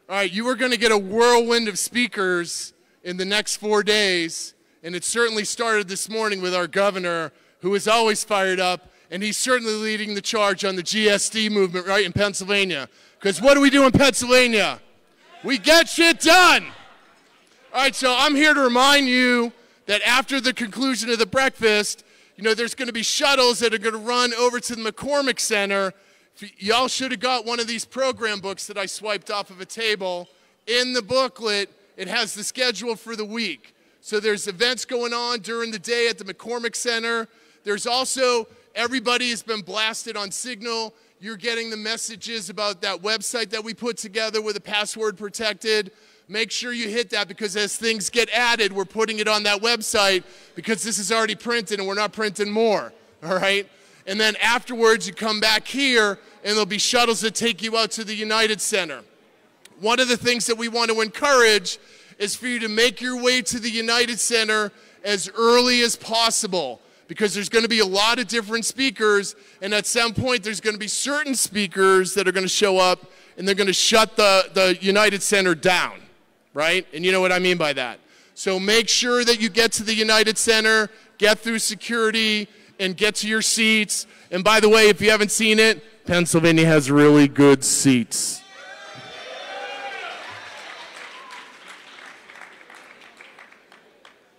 [SPEAKER 4] right, you are going to get a whirlwind of speakers in the next 4 days, and it certainly started this morning with our governor, who is always fired up, and he's certainly leading the charge on the GSD movement right in Pennsylvania. Because what do we do in Pennsylvania? We get shit done. All right, so I'm here to remind you that after the conclusion of the breakfast, you know, there's going to be shuttles that are going to run over to the McCormick Center. Y'all should have got one of these program books that I swiped off of a table. In the booklet, it has the schedule for the week. So there's events going on during the day at the McCormick Center. There's also, everybody has been blasted on Signal. You're getting the messages about that website that we put together with a password protected. Make sure you hit that, because as things get added, we're putting it on that website, because this is already printed and we're not printing more, all right? And then afterwards, you come back here and there'll be shuttles that take you out to the United Center. One of the things that we want to encourage is for you to make your way to the United Center as early as possible, because there's going to be a lot of different speakers, and at some point there's going to be certain speakers that are going to show up and they're going to shut the United Center down. Right? And you know what I mean by that. So make sure that you get to the United Center, get through security, and get to your seats. And by the way, if you haven't seen it, Pennsylvania has really good seats.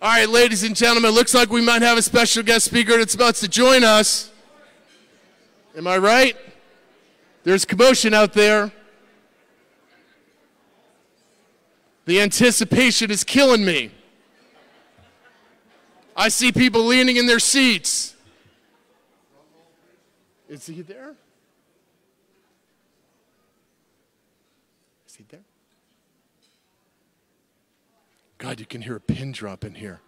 [SPEAKER 4] All right, ladies and gentlemen, looks like we might have a special guest speaker that's about to join us. Am I right? There's commotion out there. The anticipation is killing me. I see people leaning in their seats. Is he there? Is he there? God, you can hear a pin drop in here.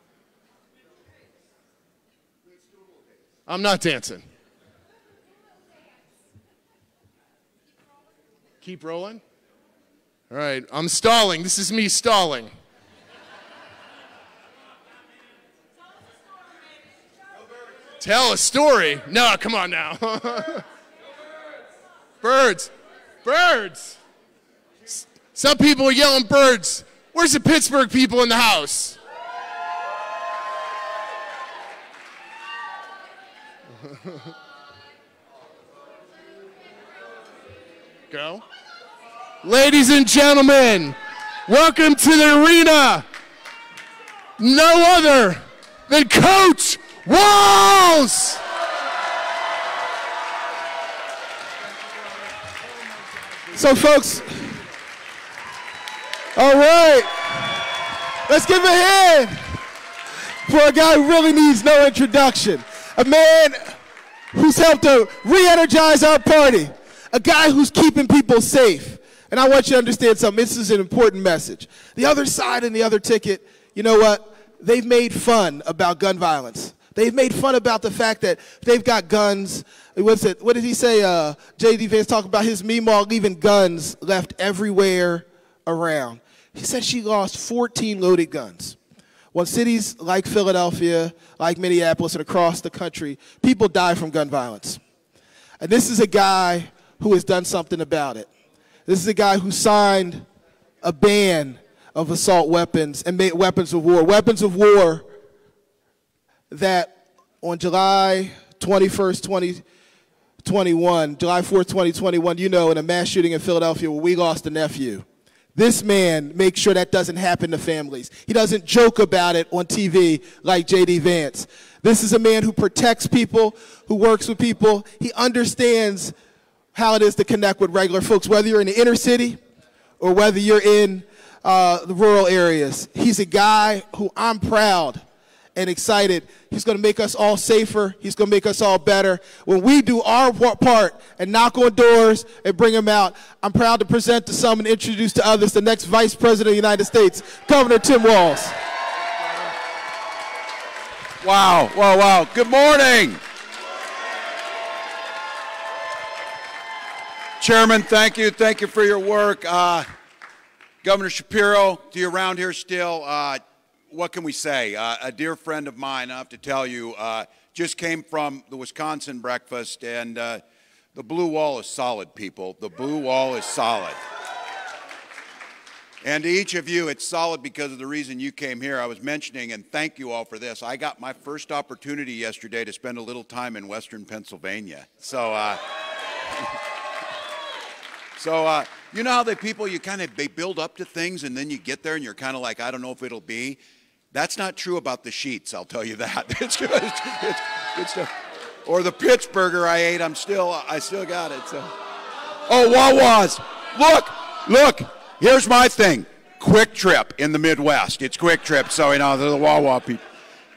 [SPEAKER 4] I'm not dancing. Keep rolling? All right, I'm stalling. This is me stalling. Tell a story. No, come on now. Birds. Birds. Some people are yelling birds. Where's the Pittsburgh people in the house? Go. Ladies and gentlemen, welcome to the arena. No other than Coach Walls.
[SPEAKER 1] So, folks, all right, let's give a hand for a guy who really needs no introduction. A man who's helped to re-energize our party. A guy who's keeping people safe. And I want you to understand something. This is an important message. The other side and the other ticket, you know what? They've made fun about gun violence. They've made fun about the fact that they've got guns. What did he say? J.D. Vance talked about his Meemaw leaving guns left everywhere around. He said she lost 14 loaded guns. When cities like Philadelphia, like Minneapolis, and across the country, people die from gun violence. And this is a guy who has done something about it. This is a guy who signed a ban of assault weapons and made weapons of war. Weapons of war that on July 21st, 2021, July 4th, 2021, you know, in a mass shooting in Philadelphia where we lost a nephew. This man makes sure that doesn't happen to families. He doesn't joke about it on TV like J.D. Vance. This is a man who protects people, who works with people. He understands how it is to connect with regular folks, whether you're in the inner city or whether you're in the rural areas. He's a guy who I'm proud and excited. He's going to make us all safer. He's going to make us all better. When we do our part and knock on doors and bring them out, I'm proud to present to some and introduce to others the next Vice President of the United States, Governor Tim Walz.
[SPEAKER 7] Wow, wow, wow. Good morning. Chairman, thank you. Thank you for your work. Governor Shapiro, to you around here still, what can we say? A dear friend of mine, I have to tell you, just came from the Wisconsin breakfast, and the blue wall is solid, people. The blue wall is solid. And to each of you, it's solid because of the reason you came here. I was mentioning, and thank you all for this, I got my first opportunity yesterday to spend a little time in Western Pennsylvania. So, you know how the people, they build up to things, and then you get there and you're kind of like, I don't know if it'll be. That's not true about the Sheets, I'll tell you that. It's good. It's or the Pittsburgher I ate, I still got it. So. Oh, Wawa's. Look. Here's my thing. Quick Trip in the Midwest. It's Quick Trip, so you know, they're the Wawa people.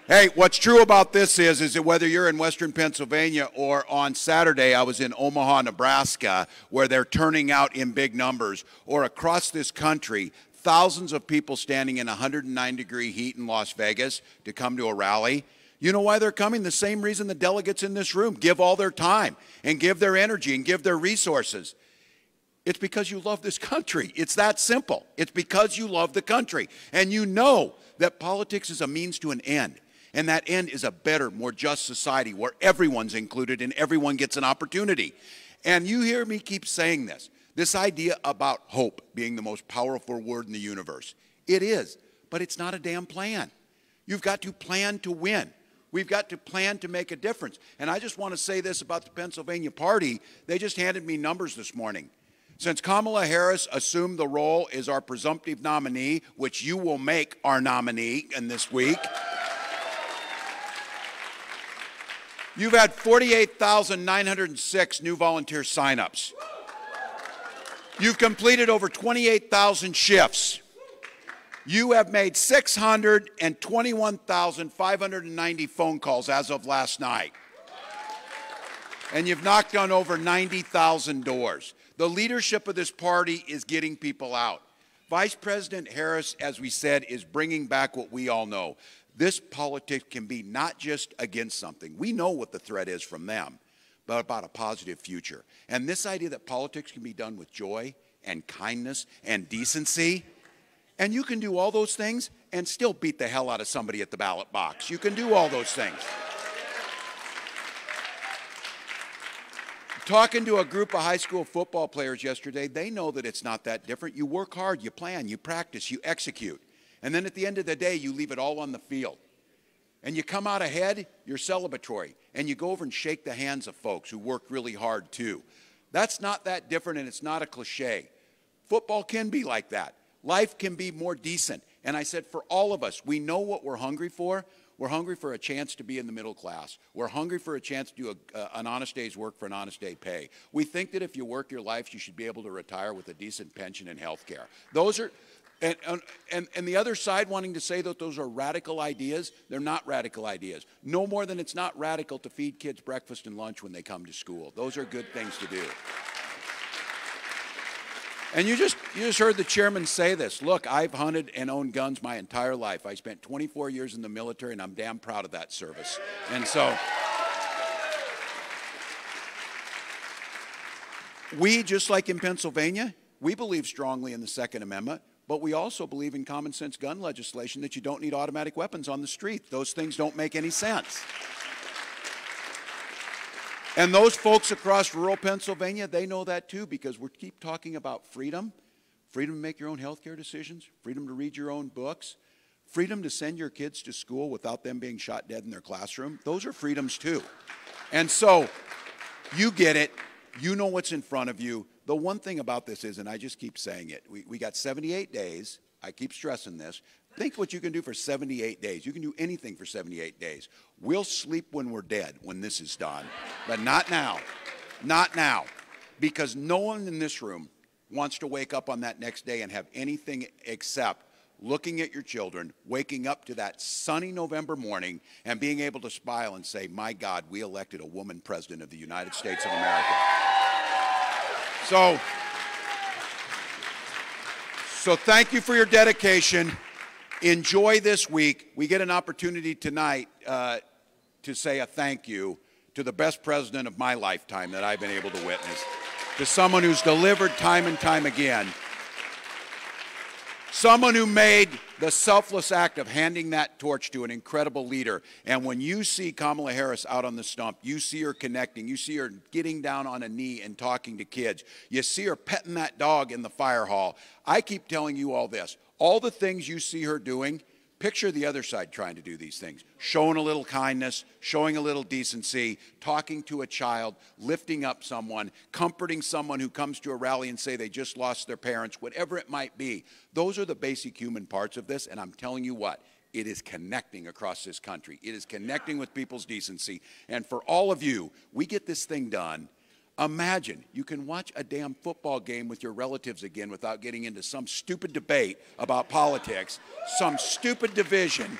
[SPEAKER 7] Hey, what's true about this is that whether you're in Western Pennsylvania or on Saturday, I was in Omaha, Nebraska, where they're turning out in big numbers, or across this country, thousands of people standing in 109-degree heat in Las Vegas to come to a rally. You know why they're coming? The same reason the delegates in this room give all their time and give their energy and give their resources. It's because you love this country. It's that simple. It's because you love the country. And you know that politics is a means to an end. And that end is a better, more just society where everyone's included and everyone gets an opportunity. And you hear me keep saying this idea about hope being the most powerful word in the universe. It is, but it's not a damn plan. You've got to plan to win. We've got to plan to make a difference. And I just want to say this about the Pennsylvania Party. They just handed me numbers this morning. Since Kamala Harris assumed the role as our presumptive nominee, which you will make our nominee in this week, you've had 48,906 new volunteer signups. You've completed over 28,000 shifts. You have made 621,590 phone calls as of last night. And you've knocked on over 90,000 doors. The leadership of this party is getting people out. Vice President Harris, as we said, is bringing back what we all know. This politics can be not just against something. We know what the threat is from them, but about a positive future. And this idea that politics can be done with joy and kindness and decency, and you can do all those things and still beat the hell out of somebody at the ballot box. You can do all those things. Talking to a group of high school football players yesterday, they know that it's not that different. You work hard, you plan, you practice, you execute. And then at the end of the day, you leave it all on the field. And you come out ahead, you're celebratory. And you go over and shake the hands of folks who work really hard too. That's not that different, and it's not a cliche. Football can be like that. Life can be more decent. And I said, for all of us, we know what we're hungry for. We're hungry for a chance to be in the middle class. We're hungry for a chance to do an honest day's work for an honest day pay. We think that if you work your life, you should be able to retire with a decent pension and health care. Those are, and the other side wanting to say that those are radical ideas, they're not radical ideas. No more than it's not radical to feed kids breakfast and lunch when they come to school. Those are good things to do. And you just heard the chairman say this. Look, I've hunted and owned guns my entire life. I spent 24 years in the military, and I'm damn proud of that service. And so we, just like in Pennsylvania, we believe strongly in the Second Amendment, but we also believe in common sense gun legislation that you don't need automatic weapons on the street. Those things don't make any sense. And those folks across rural Pennsylvania, they know that too, because we keep talking about freedom, freedom to make your own health care decisions, freedom to read your own books, freedom to send your kids to school without them being shot dead in their classroom. Those are freedoms too. And so you get it. You know what's in front of you. The one thing about this is, and I just keep saying it, we got 78 days. I keep stressing this. Think what you can do for 78 days. You can do anything for 78 days. We'll sleep when we're dead when this is done, but not now. Not now. Because no one in this room wants to wake up on that next day and have anything except looking at your children, waking up to that sunny November morning and being able to smile and say, my God, we elected a woman president of the United States of America. So thank you for your dedication. Enjoy this week. We get an opportunity tonight to say a thank you to the best president of my lifetime that I've been able to witness, to someone who's delivered time and time again. Someone who made the selfless act of handing that torch to an incredible leader. And when you see Kamala Harris out on the stump, you see her connecting, you see her getting down on a knee and talking to kids. You see her petting that dog in the fire hall. I keep telling you all this. All the things you see her doing, picture the other side trying to do these things. Showing a little kindness, showing a little decency, talking to a child, lifting up someone, comforting someone who comes to a rally and say they just lost their parents, whatever it might be. Those are the basic human parts of this, and I'm telling you what, it is connecting across this country. It is connecting with people's decency. And for all of you, we get this thing done. Imagine you can watch a damn football game with your relatives again without getting into some stupid debate about politics, some stupid division.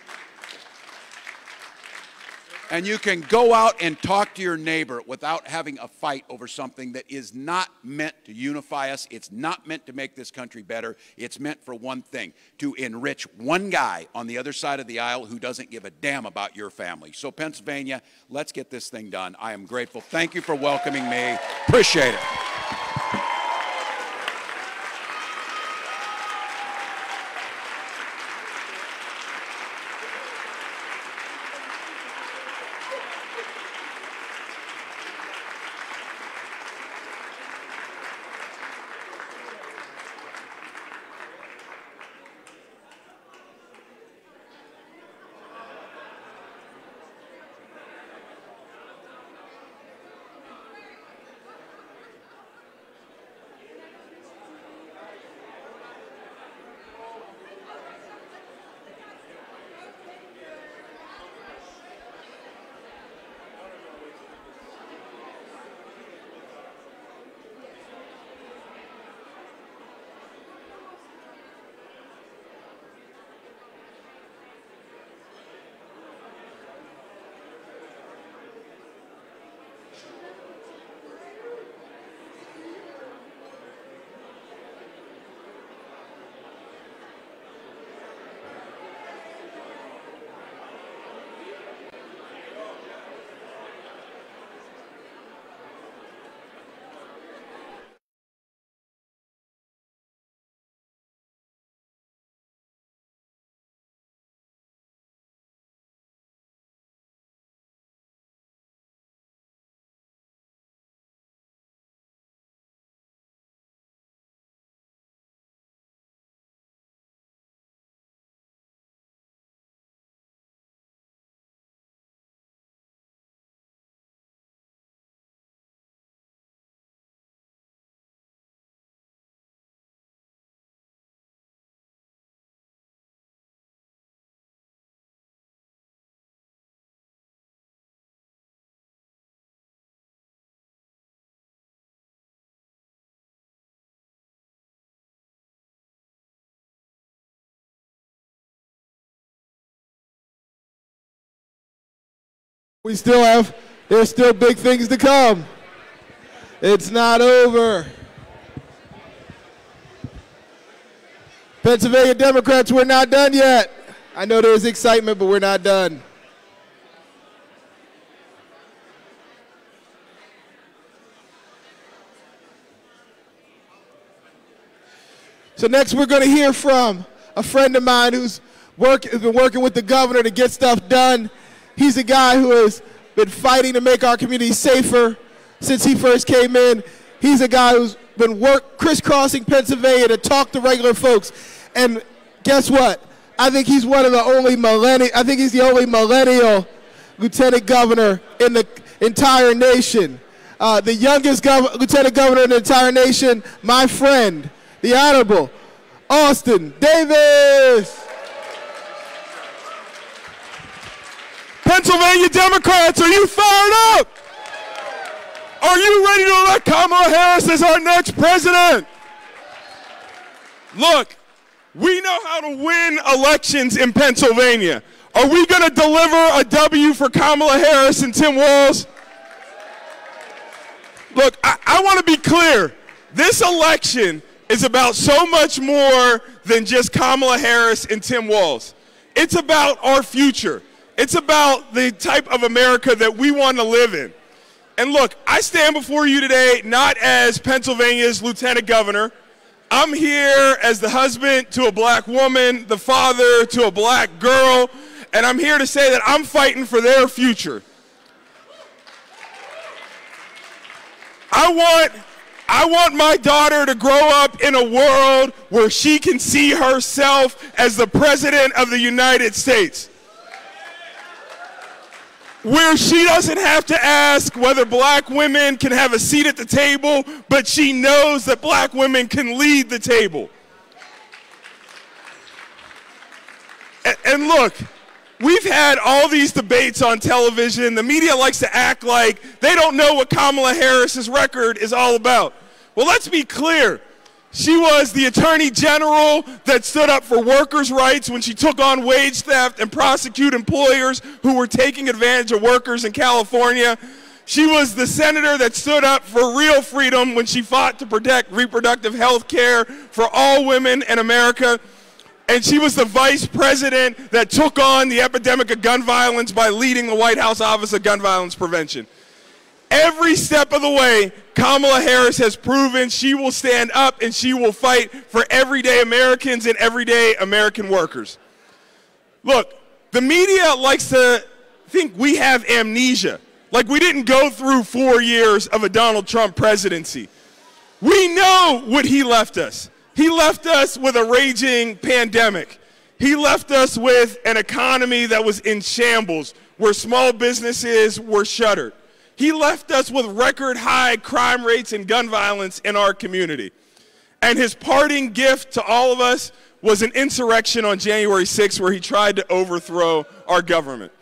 [SPEAKER 7] And you can go out and talk to your neighbor without having a fight over something that is not meant to unify us. It's not meant to make this country better. It's meant for one thing, to enrich one guy on the other side of the aisle who doesn't give a damn about your family. So Pennsylvania, let's get this thing done. I am grateful. Thank you for welcoming me. Appreciate it.
[SPEAKER 1] There's still big things to come. It's not over. Pennsylvania Democrats, we're not done yet. I know there's excitement, but we're not done. So next we're going to hear from a friend of mine who's been working with the governor to get stuff done. He's a guy who has been fighting to make our community safer since he first came in. He's a guy who's been crisscrossing Pennsylvania to talk to regular folks. And guess what? I think he's one of the only millennial lieutenant governor in the entire nation. The youngest lieutenant governor in the entire nation, my friend, the Honorable Austin Davis.
[SPEAKER 8] Pennsylvania Democrats, are you fired up? Are you ready to elect Kamala Harris as our next president? Look, we know how to win elections in Pennsylvania. Are we going to deliver a W for Kamala Harris and Tim Walz? Look, I want to be clear. This election is about so much more than just Kamala Harris and Tim Walz. It's about our future. It's about the type of America that we want to live in. And look, I stand before you today not as Pennsylvania's lieutenant governor. I'm here as the husband to a black woman, the father to a black girl, and I'm here to say that I'm fighting for their future. I want my daughter to grow up in a world where she can see herself as the President of the United States. Where she doesn't have to ask whether black women can have a seat at the table, but she knows that black women can lead the table. And look, we've had all these debates on television. The media likes to act like they don't know what Kamala Harris's record is all about. Well, let's be clear. She was the attorney general that stood up for workers' rights when she took on wage theft and prosecuted employers who were taking advantage of workers in California. She was the senator that stood up for real freedom when she fought to protect reproductive health care for all women in America. And she was the vice president that took on the epidemic of gun violence by leading the White House Office of Gun Violence Prevention. Every step of the way, Kamala Harris has proven she will stand up and she will fight for everyday Americans and everyday American workers. Look, the media likes to think we have amnesia, like we didn't go through 4 years of a Donald Trump presidency. We know what he left us. He left us with a raging pandemic. He left us with an economy that was in shambles, where small businesses were shuttered. He left us with record high crime rates and gun violence in our community. And his parting gift to all of us was an insurrection on January 6th where he tried to overthrow our government.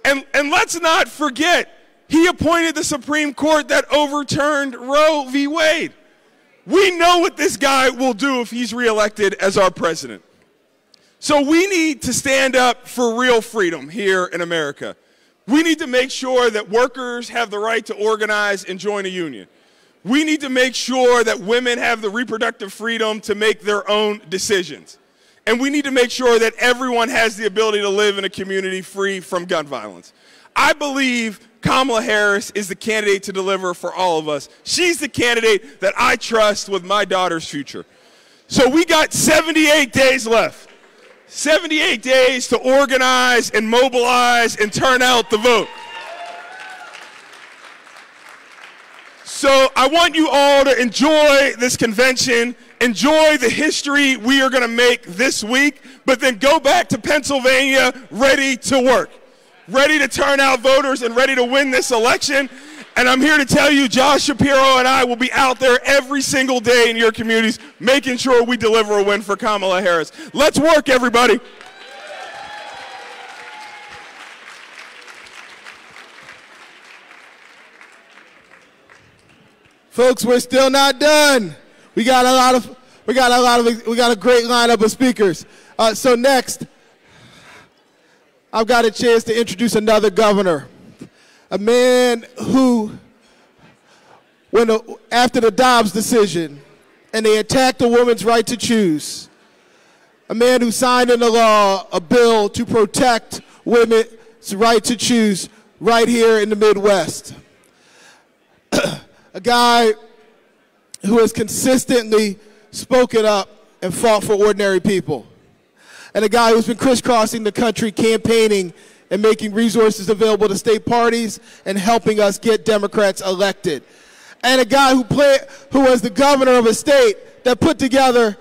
[SPEAKER 8] And let's not forget, he appointed the Supreme Court that overturned Roe v. Wade. We know what this guy will do if he's reelected as our president. So we need to stand up for real freedom here in America. We need to make sure that workers have the right to organize and join a union. We need to make sure that women have the reproductive freedom to make their own decisions. And we need to make sure that everyone has the ability to live in a community free from gun violence. I believe Kamala Harris is the candidate to deliver for all of us. She's the candidate that I trust with my daughter's future. So we got 78 days left. 78 days to organize and mobilize and turn out the vote. So I want you all to enjoy this convention, enjoy the history we are going to make this week, but then go back to Pennsylvania ready to work, ready to turn out voters and ready to win this election. And I'm here to tell you, Josh Shapiro and I will be out there every single day in your communities, making sure we deliver a win for Kamala Harris. Let's work, everybody.
[SPEAKER 1] Folks, we're still not done. We got a great lineup of speakers. So next, I've got a chance to introduce another governor. A man who, after the Dobbs decision, and they attacked a woman's right to choose, a man who signed into law a bill to protect women's right to choose right here in the Midwest. A guy who has consistently spoken up and fought for ordinary people. And a guy who's been crisscrossing the country campaigning and making resources available to state parties and helping us get Democrats elected. And a guy who was the governor of a state that put together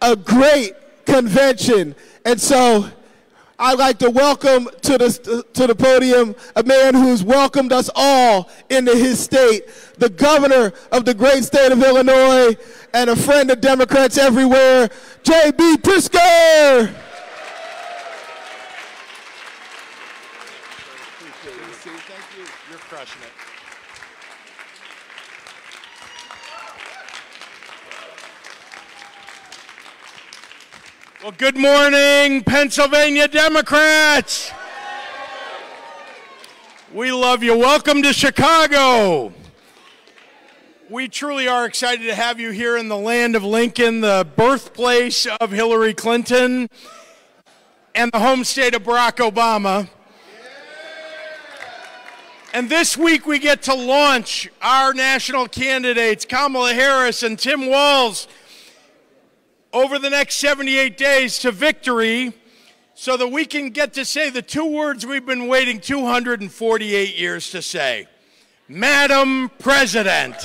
[SPEAKER 1] a great convention. And so I'd like to welcome to the podium a man who's welcomed us all into his state, the governor of the great state of Illinois and a friend of Democrats everywhere, J.B. Pritzker.
[SPEAKER 4] Crushing it. Well, good morning, Pennsylvania Democrats. We love you. Welcome to Chicago. We truly are excited to have you here in the land of Lincoln, the birthplace of Hillary Clinton and the home state of Barack Obama. And this week we get to launch our national candidates, Kamala Harris and Tim Walz,
[SPEAKER 9] over the next 78 days to victory so that we can get to say the two words we've been waiting 248 years to say. Madam President.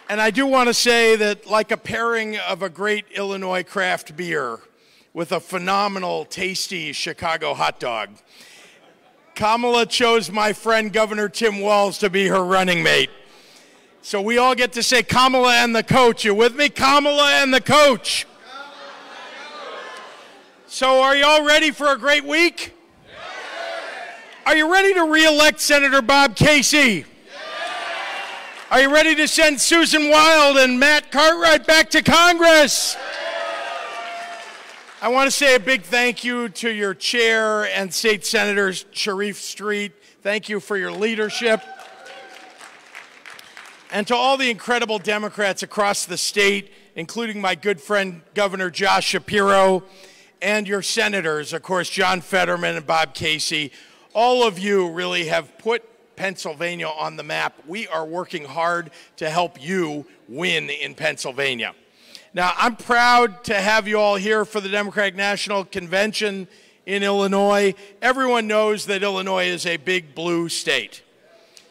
[SPEAKER 9] And I do want to say that, like a pairing of a great Illinois craft beer with a phenomenal, tasty Chicago hot dog, Kamala chose my friend Governor Tim Walz to be her running mate. So we all get to say Kamala and the coach. You with me? Kamala and the coach. So are you all ready for a great week? Are you ready to re-elect Senator Bob Casey? Are you ready to send Susan Wild and Matt Cartwright back to Congress? I want to say a big thank you to your chair and State Senators Sharif Street. Thank you for your leadership. And to all the incredible Democrats across the state, including my good friend Governor Josh Shapiro, and your senators, of course, John Fetterman and Bob Casey. All of you really have put Pennsylvania on the map. We are working hard to help you win in Pennsylvania. Now, I'm proud to have you all here for the Democratic National Convention in Illinois. Everyone knows that Illinois is a big blue state.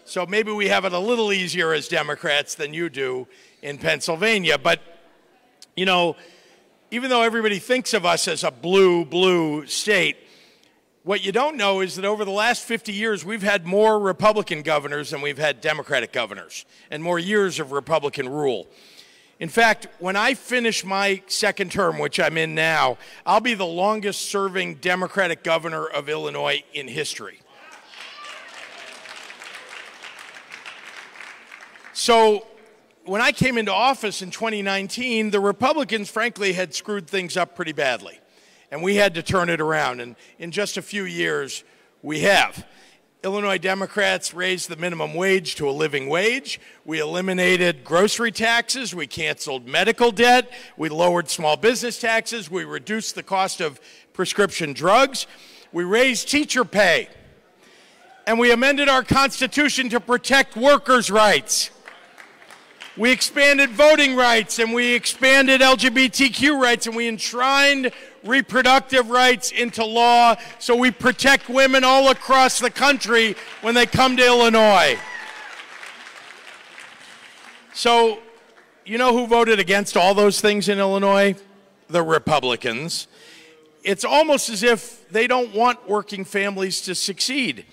[SPEAKER 9] So maybe we have it a little easier as Democrats than you do in Pennsylvania. But, you know, even though everybody thinks of us as a blue state, what you don't know is that over the last 50 years, we've had more Republican governors than we've had Democratic governors, and more years of Republican rule. In fact, when I finish my second term, which I'm in now, I'll be the longest serving Democratic governor of Illinois in history. So when I came into office in 2019, the Republicans, frankly, had screwed things up pretty badly. And we had to turn it around. And in just a few years, we have. Illinois Democrats raised the minimum wage to a living wage. We eliminated grocery taxes. We canceled medical debt. We lowered small business taxes. We reduced the cost of prescription drugs. We raised teacher pay. And we amended our Constitution to protect workers' rights. We expanded voting rights, and we expanded LGBTQ rights, and we enshrined reproductive rights into law so we protect women all across the country when they come to Illinois. So, you know who voted against all those things in Illinois? The Republicans. It's almost as if they don't want working families to succeed.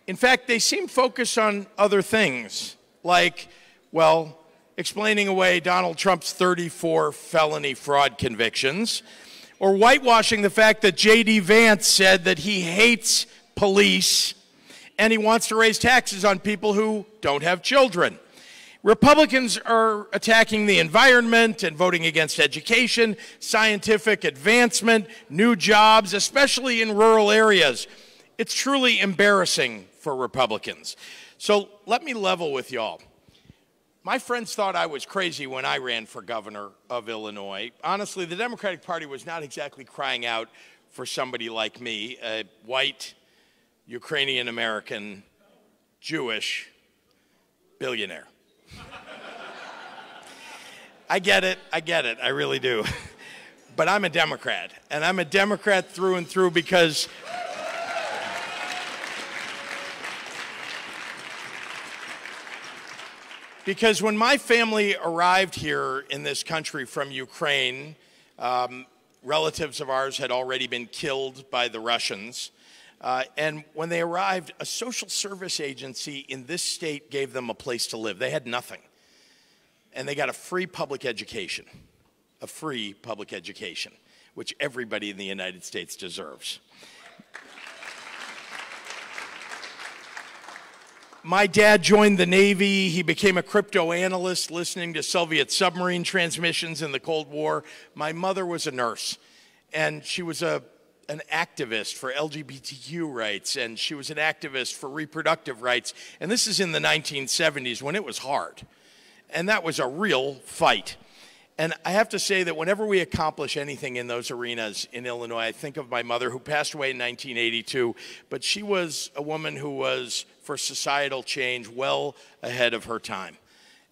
[SPEAKER 9] In fact, they seem focused on other things, like, well, explaining away Donald Trump's 34 felony fraud convictions, or whitewashing the fact that J.D. Vance said that he hates police and he wants to raise taxes on people who don't have children. Republicans are attacking the environment and voting against education, scientific advancement, new jobs, especially in rural areas. It's truly embarrassing for Republicans. So let me level with y'all. My friends thought I was crazy when I ran for governor of Illinois. Honestly, the Democratic Party was not exactly crying out for somebody like me, a white, Ukrainian-American, Jewish billionaire. I get it, I really do. But I'm a Democrat, and I'm a Democrat through and through because when my family arrived here in this country from Ukraine, relatives of ours had already been killed by the Russians. And when they arrived, a social service agency in this state gave them a place to live. They had nothing. And they got a free public education, which everybody in the United States deserves. My dad joined the Navy. He became a crypto analyst listening to Soviet submarine transmissions in the Cold War. My mother was a nurse, and she was an activist for LGBTQ rights, and she was an activist for reproductive rights. And this is in the 1970s when it was hard. And that was a real fight. And I have to say that whenever we accomplish anything in those arenas in Illinois, I think of my mother, who passed away in 1982, but she was a woman who was for societal change well ahead of her time.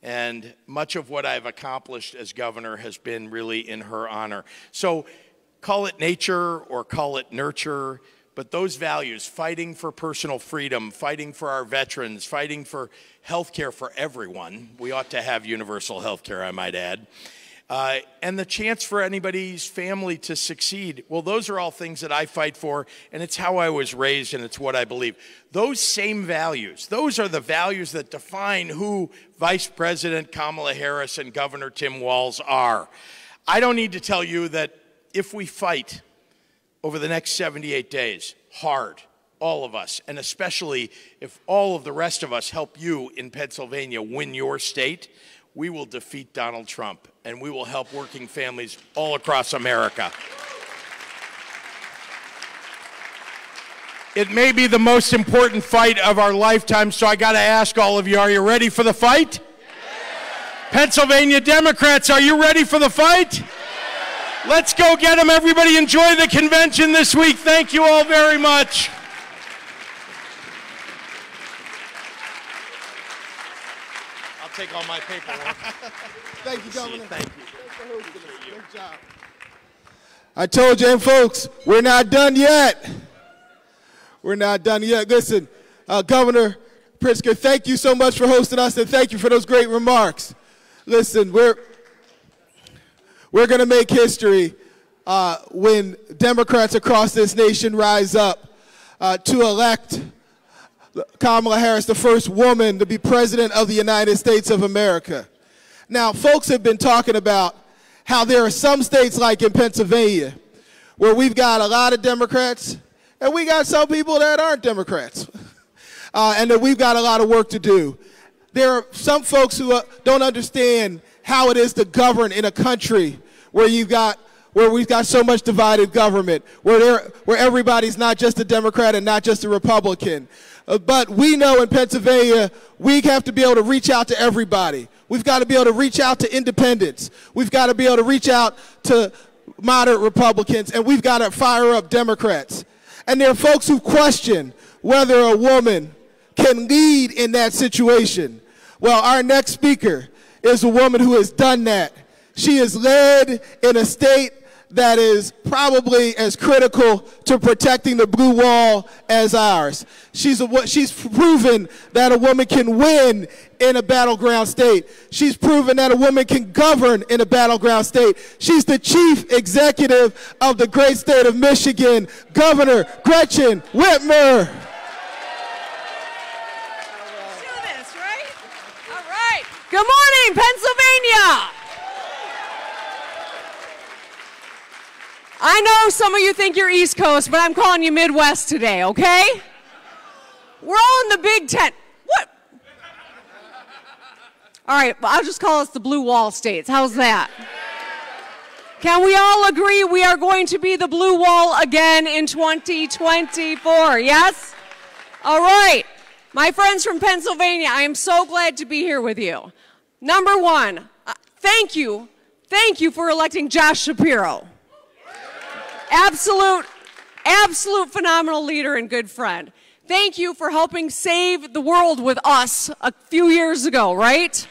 [SPEAKER 9] And much of what I've accomplished as governor has been really in her honor. So call it nature or call it nurture, but those values, fighting for personal freedom, fighting for our veterans, fighting for health care for everyone. We ought to have universal health care, I might add. And the chance for anybody's family to succeed. Well, those are all things that I fight for, and it's how I was raised, and it's what I believe. Those same values, those are the values that define who Vice President Kamala Harris and Governor Tim Walz are. I don't need to tell you that if we fight over the next 78 days, hard, all of us, and especially if all of the rest of us help you in Pennsylvania win your state, we will defeat Donald Trump, and we will help working families all across America. It may be the most important fight of our lifetime, so I got to ask all of you, are you ready for the fight? Yeah. Pennsylvania Democrats, are you ready for the fight? Yeah. Let's go get them. Everybody enjoy the convention this week. Thank you all very much. I'll take all my paperwork.
[SPEAKER 1] Thank you, Governor.
[SPEAKER 9] Thank you.
[SPEAKER 1] Good job. I told you, and folks, we're not done yet. We're not done yet. Listen, Governor Pritzker, thank you so much for hosting us, and thank you for those great remarks. Listen, we're going to make history when Democrats across this nation rise up to elect Kamala Harris, the first woman to be president of the United States of America. Now, folks have been talking about how there are some states like in Pennsylvania where we've got a lot of Democrats and we got some people that aren't Democrats and that we've got a lot of work to do. There are some folks who don't understand how it is to govern in a country where we've got so much divided government, where everybody's not just a Democrat and not just a Republican. But we know in Pennsylvania, we have to be able to reach out to everybody. We've got to be able to reach out to independents. We've got to be able to reach out to moderate Republicans, and we've got to fire up Democrats. And there are folks who question whether a woman can lead in that situation. Well, our next speaker is a woman who has done that. She has led in a state that is probably as critical to protecting the blue wall as ours. She's proven that a woman can win in a battleground state. She's proven that a woman can govern in a battleground state. She's the chief executive of the great state of Michigan, Governor Gretchen Whitmer.
[SPEAKER 10] Good morning, Pennsylvania. I know some of you think you're East Coast, but I'm calling you Midwest today, okay? We're all in the Big Ten. What? All right, well, I'll just call us the Blue Wall States. How's that? Can we all agree we are going to be the Blue Wall again in 2024, yes? All right. My friends from Pennsylvania, I am so glad to be here with you. Number one, thank you for electing Josh Shapiro. Absolute phenomenal leader and good friend. Thank you for helping save the world with us a few years ago, right?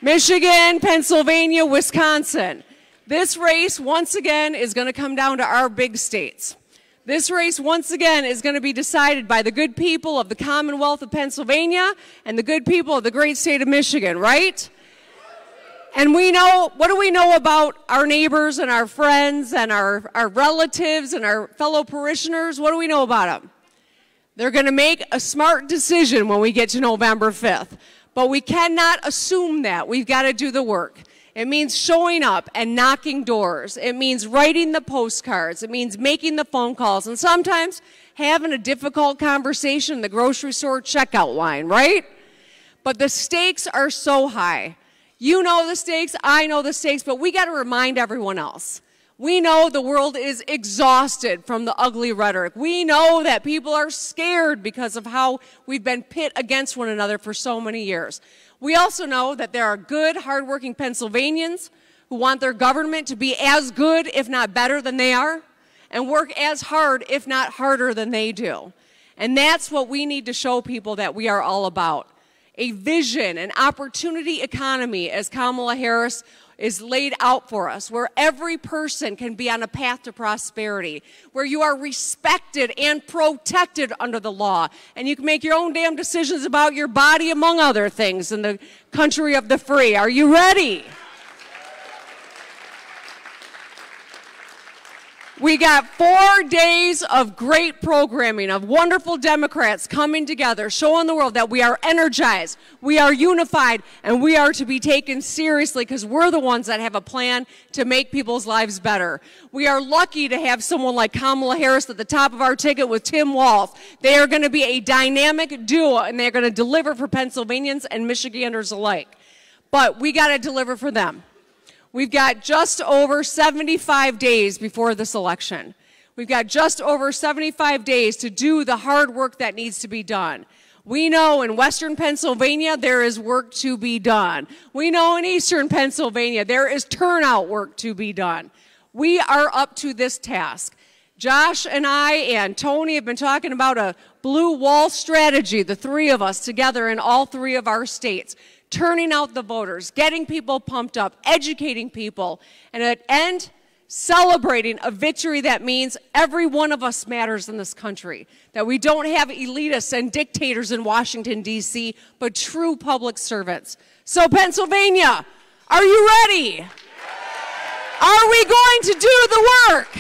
[SPEAKER 10] Michigan, Pennsylvania, Wisconsin. This race, once again, is going to come down to our big states. This race, once again, is going to be decided by the good people of the Commonwealth of Pennsylvania and the good people of the great state of Michigan, right? And we know, what do we know about our neighbors and our friends and our relatives and our fellow parishioners? What do we know about them? They're going to make a smart decision when we get to November 5th. But we cannot assume that. We've got to do the work. It means showing up and knocking doors. It means writing the postcards. It means making the phone calls. And sometimes having a difficult conversation in the grocery store checkout line, right? But the stakes are so high. You know the stakes, I know the stakes, but we got to remind everyone else. We know the world is exhausted from the ugly rhetoric. We know that people are scared because of how we've been pit against one another for so many years. We also know that there are good, hardworking Pennsylvanians who want their government to be as good, if not better, than they are, and work as hard, if not harder, than they do. And that's what we need to show people that we are all about. a vision, an opportunity economy, as Kamala Harris is laid out for us, where every person can be on a path to prosperity, where you are respected and protected under the law, and you can make your own damn decisions about your body, among other things, in the country of the free. Are you ready? We got 4 days of great programming, of wonderful Democrats coming together, showing the world that we are energized, we are unified, and we are to be taken seriously because we're the ones that have a plan to make people's lives better. We are lucky to have someone like Kamala Harris at the top of our ticket with Tim Walz. They are going to be a dynamic duo, and they're going to deliver for Pennsylvanians and Michiganders alike. But we got to deliver for them. We've got just over 75 days before this election. We've got just over 75 days to do the hard work that needs to be done. We know in Western Pennsylvania there is work to be done. We know in Eastern Pennsylvania there is turnout work to be done. We are up to this task. Josh and I and Tony have been talking about a blue wall strategy, the three of us together in all three of our states. Turning out the voters, getting people pumped up, educating people, and at the end, celebrating a victory that means every one of us matters in this country, that we don't have elitists and dictators in Washington, D.C., but true public servants. So Pennsylvania, are you ready? Are we going to do the work?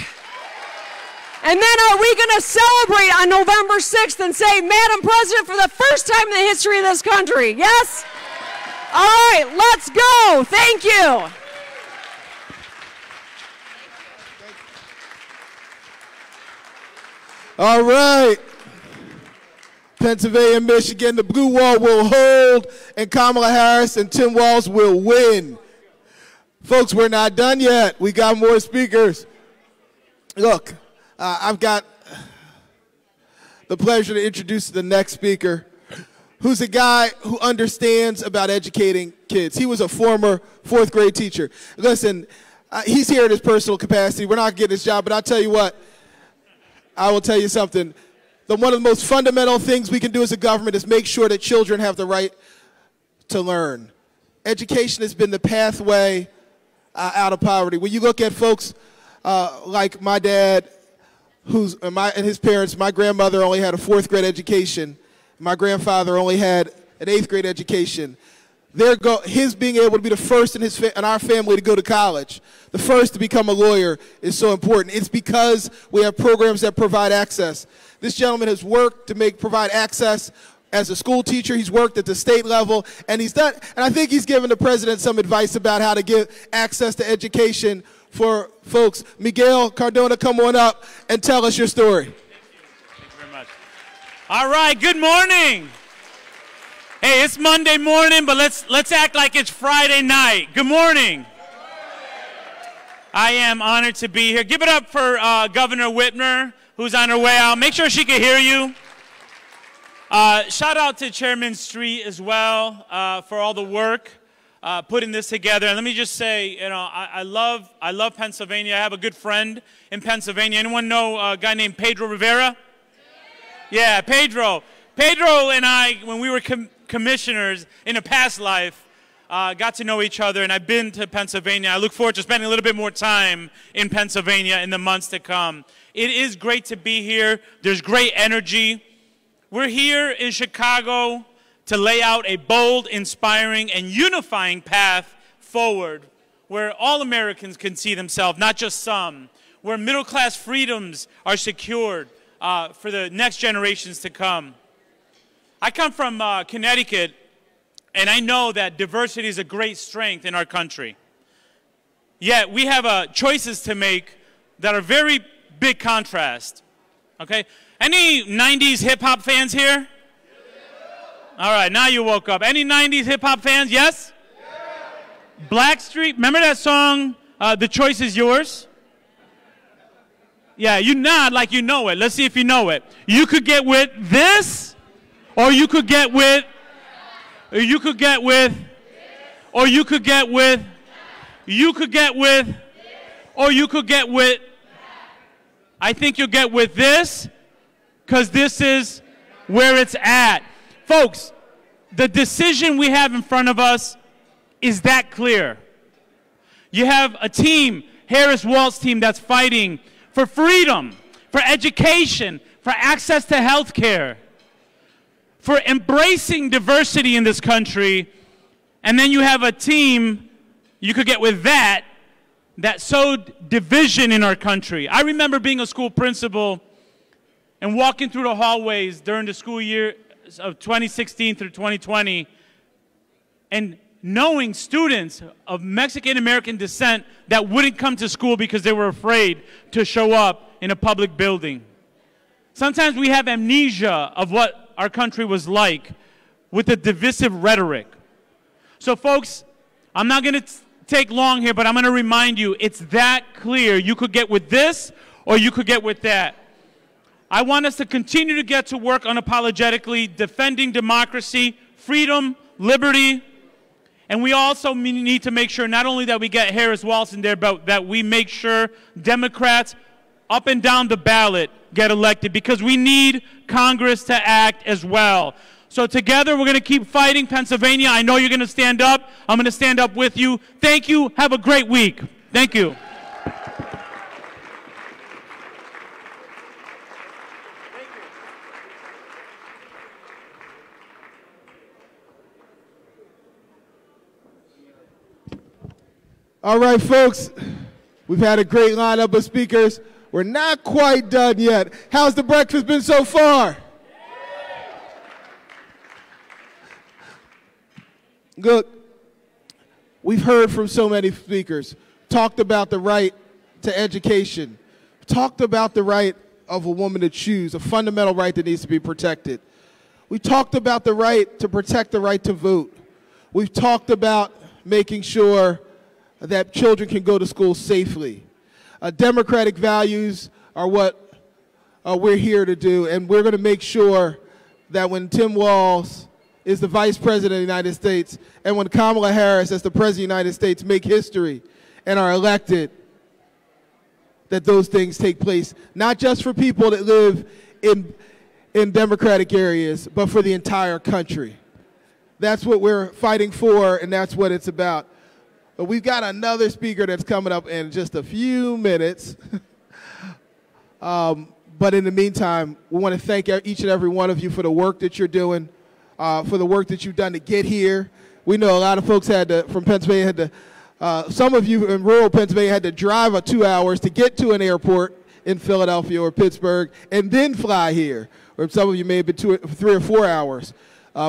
[SPEAKER 10] And then are we going to celebrate on November 6th and say, Madam President, for the first time in the history of this country, yes? All right, let's go. Thank you.
[SPEAKER 1] All right. Pennsylvania, Michigan, the blue wall will hold, and Kamala Harris and Tim Walz will win. Folks, we're not done yet. We got more speakers. Look, I've got the pleasure to introduce the next speaker, who's a guy who understands about educating kids. He was a former fourth grade teacher. Listen, he's here in his personal capacity. We're not getting his job, but I'll tell you what, I will tell you something. One of the most fundamental things we can do as a government is make sure that children have the right to learn. Education has been the pathway out of poverty. When you look at folks like my dad, and his parents, my grandmother only had a fourth grade education. My grandfather only had an 8th grade education. His being able to be the first in our family to go to college, the first to become a lawyer, is so important. It's because we have programs that provide access. This gentleman has worked to provide access as a school teacher. He's worked at the state level, and I think he's given the president some advice about how to give access to education for folks. Miguel Cardona, come on up and tell us your story.
[SPEAKER 11] Thank you very much. All right, good morning. Hey, it's Monday morning, but let's act like it's Friday night. Good morning. I am honored to be here. Give it up for Governor Whitmer, who's on her way out. Make sure she can hear you. Shout out to Chairman Street as well for all the work putting this together. And let me just say, I love Pennsylvania. I have a good friend in Pennsylvania. Anyone know a guy named Pedro Rivera? Yeah, Pedro. Pedro and I, when we were commissioners in a past life, got to know each other, and I've been to Pennsylvania. I look forward to spending a little bit more time in Pennsylvania in the months to come. It is great to be here. There's great energy. We're here in Chicago to lay out a bold, inspiring, and unifying path forward where all Americans can see themselves, not just some, where middle-class freedoms are secured for the next generations to come. I come from Connecticut, and I know that diversity is a great strength in our country. Yet we have choices to make that are very big contrast. Okay? Any 90s hip-hop fans here? All right, now you woke up. Any 90s hip-hop fans? Yes? Blackstreet, remember that song, The Choice Is Yours? Yeah, you nod like you know it. Let's see if you know it. You could get with this, or you could get with, or you could get with, or you could get with, you could get with, or you could get with. I think you'll get with this, because this is where it's at. Folks, the decision we have in front of us is that clear. You have a team, Harris-Walz team, that's fighting for freedom, for education, for access to health care, for embracing diversity in this country. And then you have a team you could get with that sowed division in our country. I remember being a school principal and walking through the hallways during the school year of 2016 through 2020 and knowing students of Mexican American descent that wouldn't come to school because they were afraid to show up in a public building. Sometimes we have amnesia of what our country was like with the divisive rhetoric. So folks, I'm not going to take long here, but I'm going to remind you, it's that clear. You could get with this or you could get with that. I want us to continue to get to work unapologetically defending democracy, freedom, liberty, and we also need to make sure not only that we get Harris-Walz in there, but that we make sure Democrats up and down the ballot get elected, because we need Congress to act as well. So together we're going to keep fighting. Pennsylvania, I know you're going to stand up. I'm going to stand up with you. Thank you. Have a great week. Thank you.
[SPEAKER 1] All right, folks, we've had a great lineup of speakers. We're not quite done yet. How's the breakfast been so far? Good. We've heard from so many speakers, talked about the right to education, talked about the right of a woman to choose, a fundamental right that needs to be protected. We talked about the right to protect the right to vote. We've talked about making sure that children can go to school safely. Democratic values are what we're here to do, and we're going to make sure that when Tim Walz is the Vice President of the United States and when Kamala Harris, as the President of the United States, make history and are elected, that those things take place, not just for people that live in Democratic areas, but for the entire country. That's what we're fighting for, and that's what it's about. But we've got another speaker that's coming up in just a few minutes. But in the meantime, we want to thank each and every one of you for the work that you're doing, for the work that you've done to get here. We know a lot of folks from Pennsylvania had to, some of you in rural Pennsylvania had to drive 2 hours to get to an airport in Philadelphia or Pittsburgh and then fly here. Or some of you may have been 3 or 4 hours.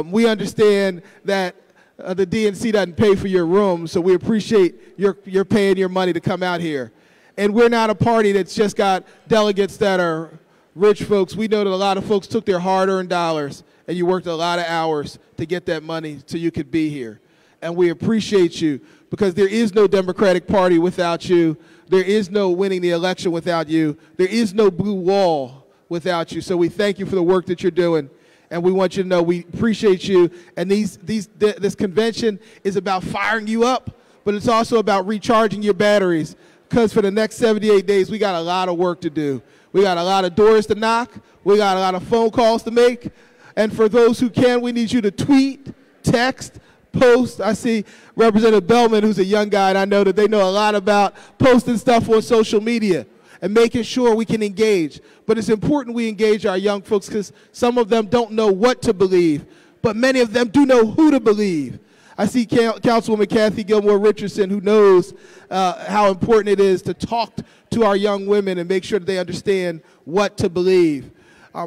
[SPEAKER 1] We understand that the DNC doesn't pay for your room, so we appreciate your paying your money to come out here. And we're not a party that's just got delegates that are rich folks. We know that a lot of folks took their hard-earned dollars, and you worked a lot of hours to get that money so you could be here. And we appreciate you, because there is no Democratic Party without you. There is no winning the election without you. There is no blue wall without you. So we thank you for the work that you're doing. And we want you to know we appreciate you. And this convention is about firing you up, but it's also about recharging your batteries, because for the next 78 days, we got a lot of work to do. We got a lot of doors to knock. We got a lot of phone calls to make. And for those who can, we need you to tweet, text, post. I see Representative Bellman, who's a young guy, and I know that they know a lot about posting stuff on social media and making sure we can engage. But it's important we engage our young folks, because some of them don't know what to believe, but many of them do know who to believe. I see Councilwoman Kathy Gilmore Richardson, who knows how important it is to talk to our young women and make sure that they understand what to believe.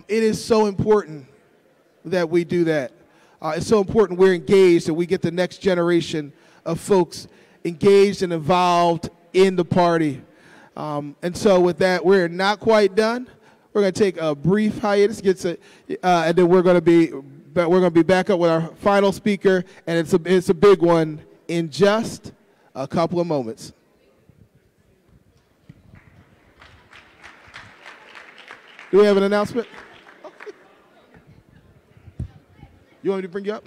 [SPEAKER 1] It is so important that we do that. It's so important we're engaged, and we get the next generation of folks engaged and involved in the party. And so with that, we're not quite done. We're going to take a brief hiatus, and then we're going to be back up with our final speaker, and it's a big one in just a couple of moments. Do we have an announcement? You want me to bring you up?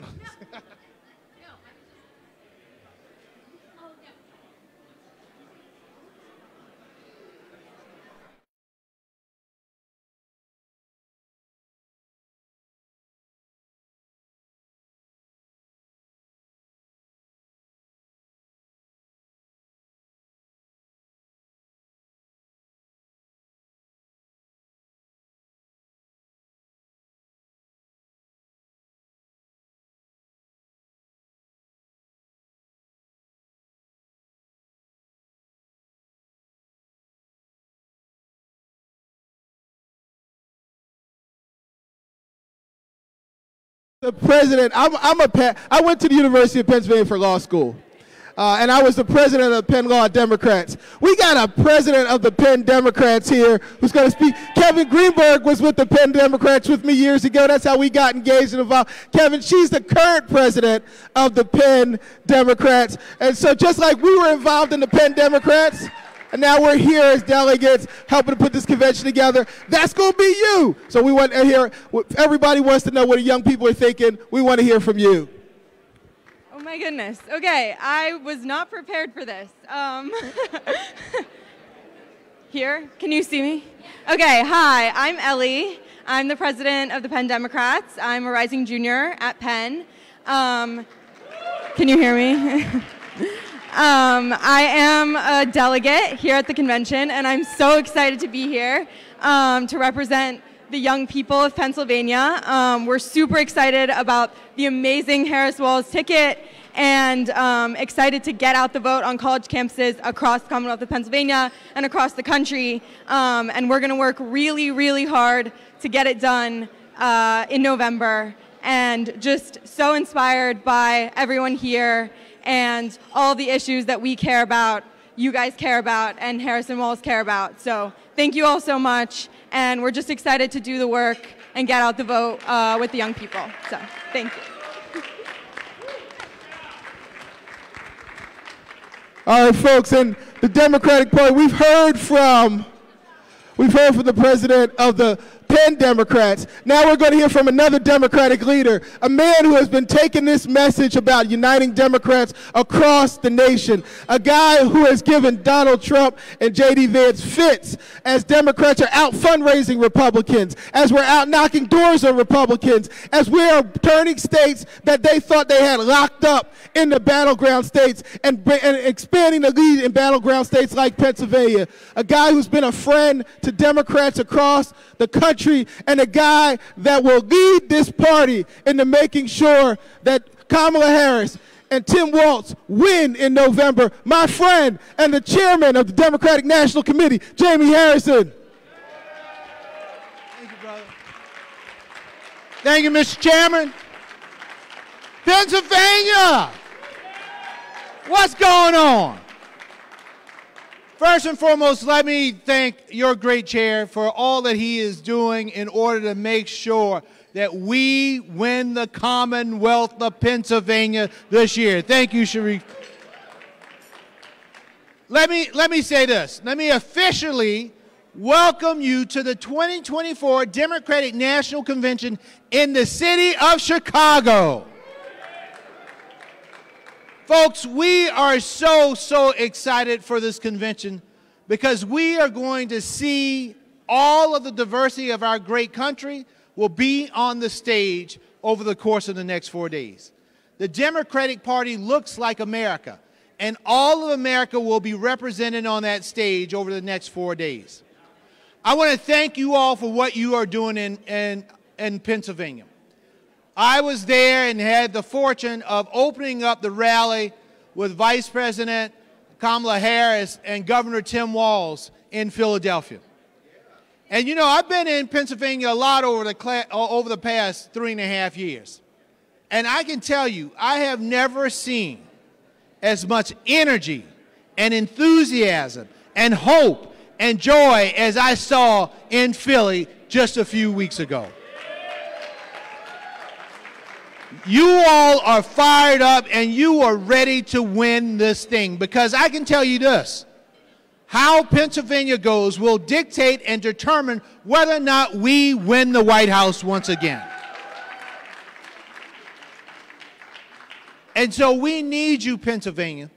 [SPEAKER 1] The president, I went to the University of Pennsylvania for law school. And I was the president of the Penn Law Democrats. We got a president of the Penn Democrats here who's going to speak. Kevin Greenberg was with the Penn Democrats with me years ago. That's how we got engaged and involved. Kevin, she's the current president of the Penn Democrats. And so just like we were involved in the Penn Democrats, and now we're here as delegates helping to put this convention together, that's going to be you. So we want to hear, everybody wants to know what the young people are thinking. We want to hear from you.
[SPEAKER 12] Oh my goodness. Okay, I was not prepared for this. Here, can you see me? Okay, hi, I'm Ellie. I'm the president of the Penn Democrats. I'm a rising junior at Penn. Can you hear me? I am a delegate here at the convention, and I'm so excited to be here to represent the young people of Pennsylvania. We're super excited about the amazing Harris-Walz ticket and excited to get out the vote on college campuses across the Commonwealth of Pennsylvania and across the country. And we're going to work really, really hard to get it done in November. And just so inspired by everyone here and all the issues that we care about, you guys care about, and Harris-Walz care about. So thank you all so much. And we're just excited to do the work and get out the vote with the young people. So thank you.
[SPEAKER 1] All right, folks, and the Democratic Party, we've heard from the president of the Penn Democrats. Now we're going to hear from another Democratic leader, a man who has been taking this message about uniting Democrats across the nation, a guy who has given Donald Trump and J.D. Vance fits as Democrats are out fundraising Republicans, as we're out knocking doors on Republicans, as we are turning states that they thought they had locked up into battleground states and expanding the lead in battleground states like Pennsylvania, a guy who's been a friend to Democrats across the country, and a guy that will lead this party into making sure that Kamala Harris and Tim Walz win in November. My friend and the chairman of the Democratic National Committee, Jamie Harrison.
[SPEAKER 13] Thank you, brother. Thank you, Mr. Chairman. Pennsylvania, what's going on? First and foremost, let me thank your great chair for all that he is doing in order to make sure that we win the Commonwealth of Pennsylvania this year. Thank you, Sharif. Let me say this. Let me officially welcome you to the 2024 Democratic National Convention in the city of Chicago. Folks, we are so excited for this convention because we are going to see all of the diversity of our great country will be on the stage over the course of the next 4 days. The Democratic Party looks like America, and all of America will be represented on that stage over the next 4 days. I want to thank you all for what you are doing in Pennsylvania. I was there and had the fortune of opening up the rally with Vice President Kamala Harris and Governor Tim Walz in Philadelphia. And you know, I've been in Pennsylvania a lot over the past 3.5 years. And I can tell you, I have never seen as much energy and enthusiasm and hope and joy as I saw in Philly just a few weeks ago. You all are fired up and you are ready to win this thing, because I can tell you this, how Pennsylvania goes will dictate and determine whether or not we win the White House once again. And so we need you, Pennsylvania.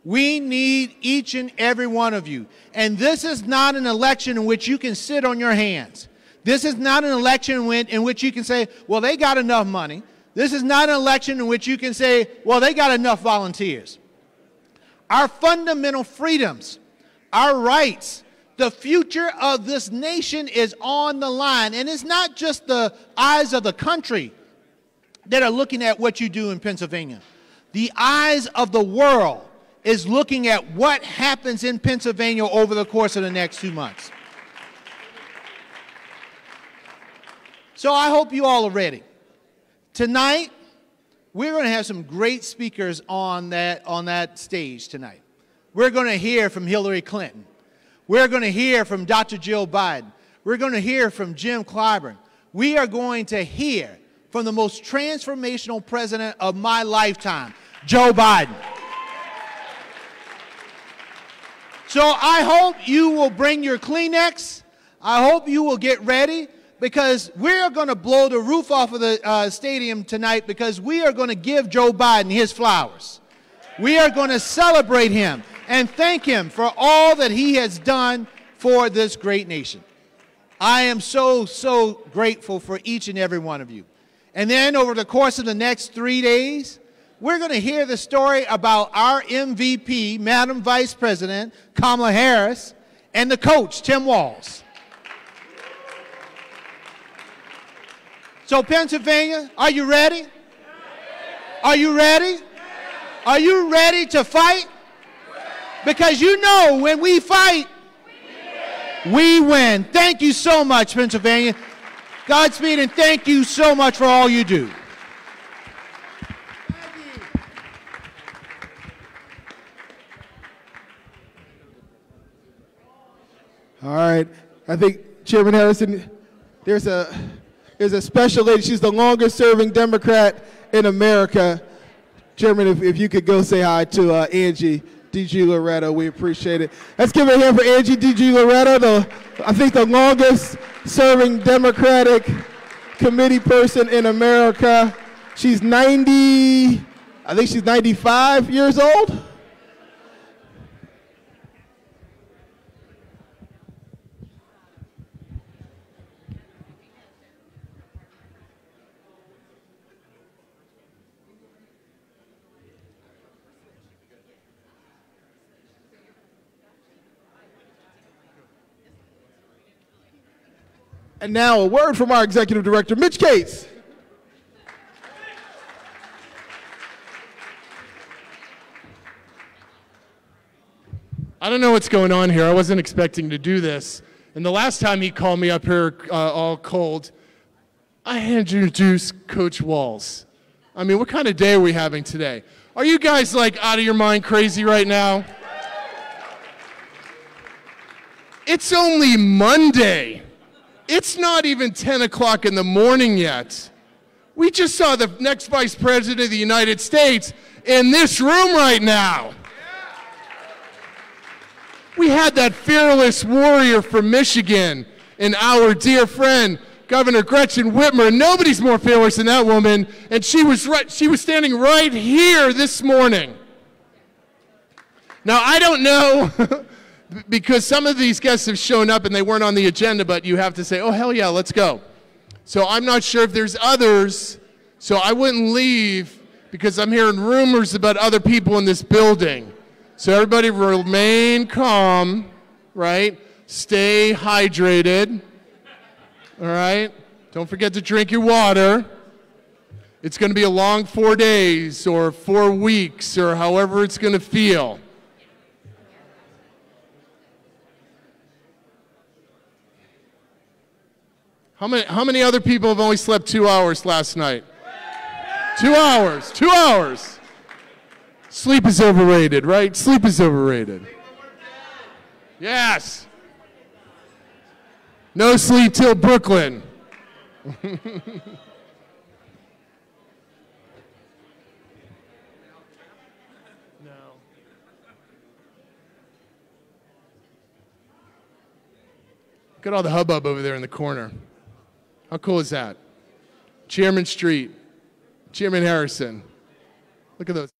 [SPEAKER 13] We need each and every one of you. And this is not an election in which you can sit on your hands. This is not an election in which you can say, well, they got enough money. This is not an election in which you can say, well, they got enough volunteers. Our fundamental freedoms, our rights, the future of this nation is on the line. And it's not just the eyes of the country that are looking at what you do in Pennsylvania. The eyes of the world is looking at what happens in Pennsylvania over the course of the next 2 months. So I hope you all are ready. Tonight, we're going to have some great speakers on that stage tonight. We're going to hear from Hillary Clinton. We're going to hear from Dr. Jill Biden. We're going to hear from Jim Clyburn. We are going to hear from the most transformational president of my lifetime, Joe Biden. So I hope you will bring your Kleenex. I hope you will get ready, because we're going to blow the roof off of the stadium tonight, because we are going to give Joe Biden his flowers. We are going to celebrate him and thank him for all that he has done for this great nation. I am so, so grateful for each and every one of you. And then over the course of the next 3 days, we're going to hear the story about our MVP, Madam Vice President Kamala Harris, and the coach, Tim Walz. So Pennsylvania, are you ready? Are you ready? Are you ready to fight? Because you know when we fight, we win. Thank you so much, Pennsylvania. Godspeed, and thank you so much for all you do.
[SPEAKER 1] All right. I think, Chairman Harrison, there's a special lady. She's the longest serving Democrat in America. Chairman, if you could go say hi to Angie DG Loretto, we appreciate it. Let's give it a hand for Angie DG Loretto, I think the longest serving Democratic committee person in America. She's 90, I think she's 95 years old. And now a word from our Executive Director, Mitch Cates.
[SPEAKER 14] I don't know what's going on here. I wasn't expecting to do this. And the last time he called me up here all cold, I had to introduce Coach Walz. I mean, what kind of day are we having today? Are you guys like out of your mind crazy right now? It's only Monday. It's not even 10 o'clock in the morning yet. We just saw the next Vice President of the United States in this room right now. We had that fearless warrior from Michigan and our dear friend, Governor Gretchen Whitmer. Nobody's more fearless than that woman, and she was standing right here this morning. Now, I don't know, because some of these guests have shown up and they weren't on the agenda, but you have to say, oh, hell yeah, let's go. So I'm not sure if there's others, so I wouldn't leave because I'm hearing rumors about other people in this building. So everybody remain calm, right? Stay hydrated, all right? Don't forget to drink your water. It's going to be a long 4 days or 4 weeks or however it's going to feel. How many other people have only slept 2 hours last night? 2 hours, 2 hours. Sleep is overrated, right? Sleep is overrated. Yes. No sleep till Brooklyn. No. Look at all the hubbub over there in the corner. How cool is that? Chairman Street, Chairman Harrison. Look at those.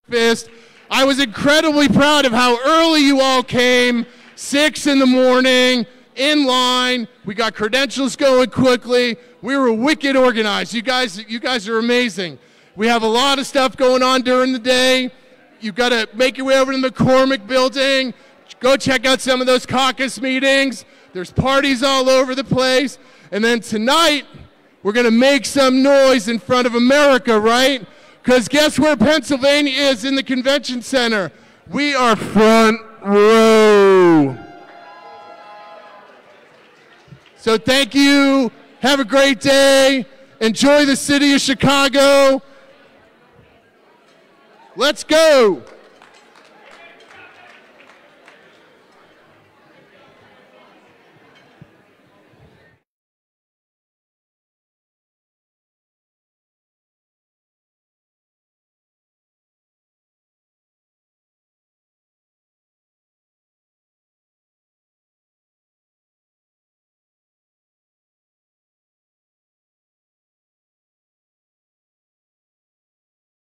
[SPEAKER 14] breakfast. I was incredibly proud of how early you all came, 6 in the morning, in line. We got credentials going quickly. We were wicked organized. You guys are amazing. We have a lot of stuff going on during the day. You've got to make your way over to the McCormick building. Go check out some of those caucus meetings. There's parties all over the place. And then tonight, we're going to make some noise in front of America, right? Because guess where Pennsylvania is in the convention center? We are front row. So thank you. Have a great day. Enjoy the city of Chicago. Let's go.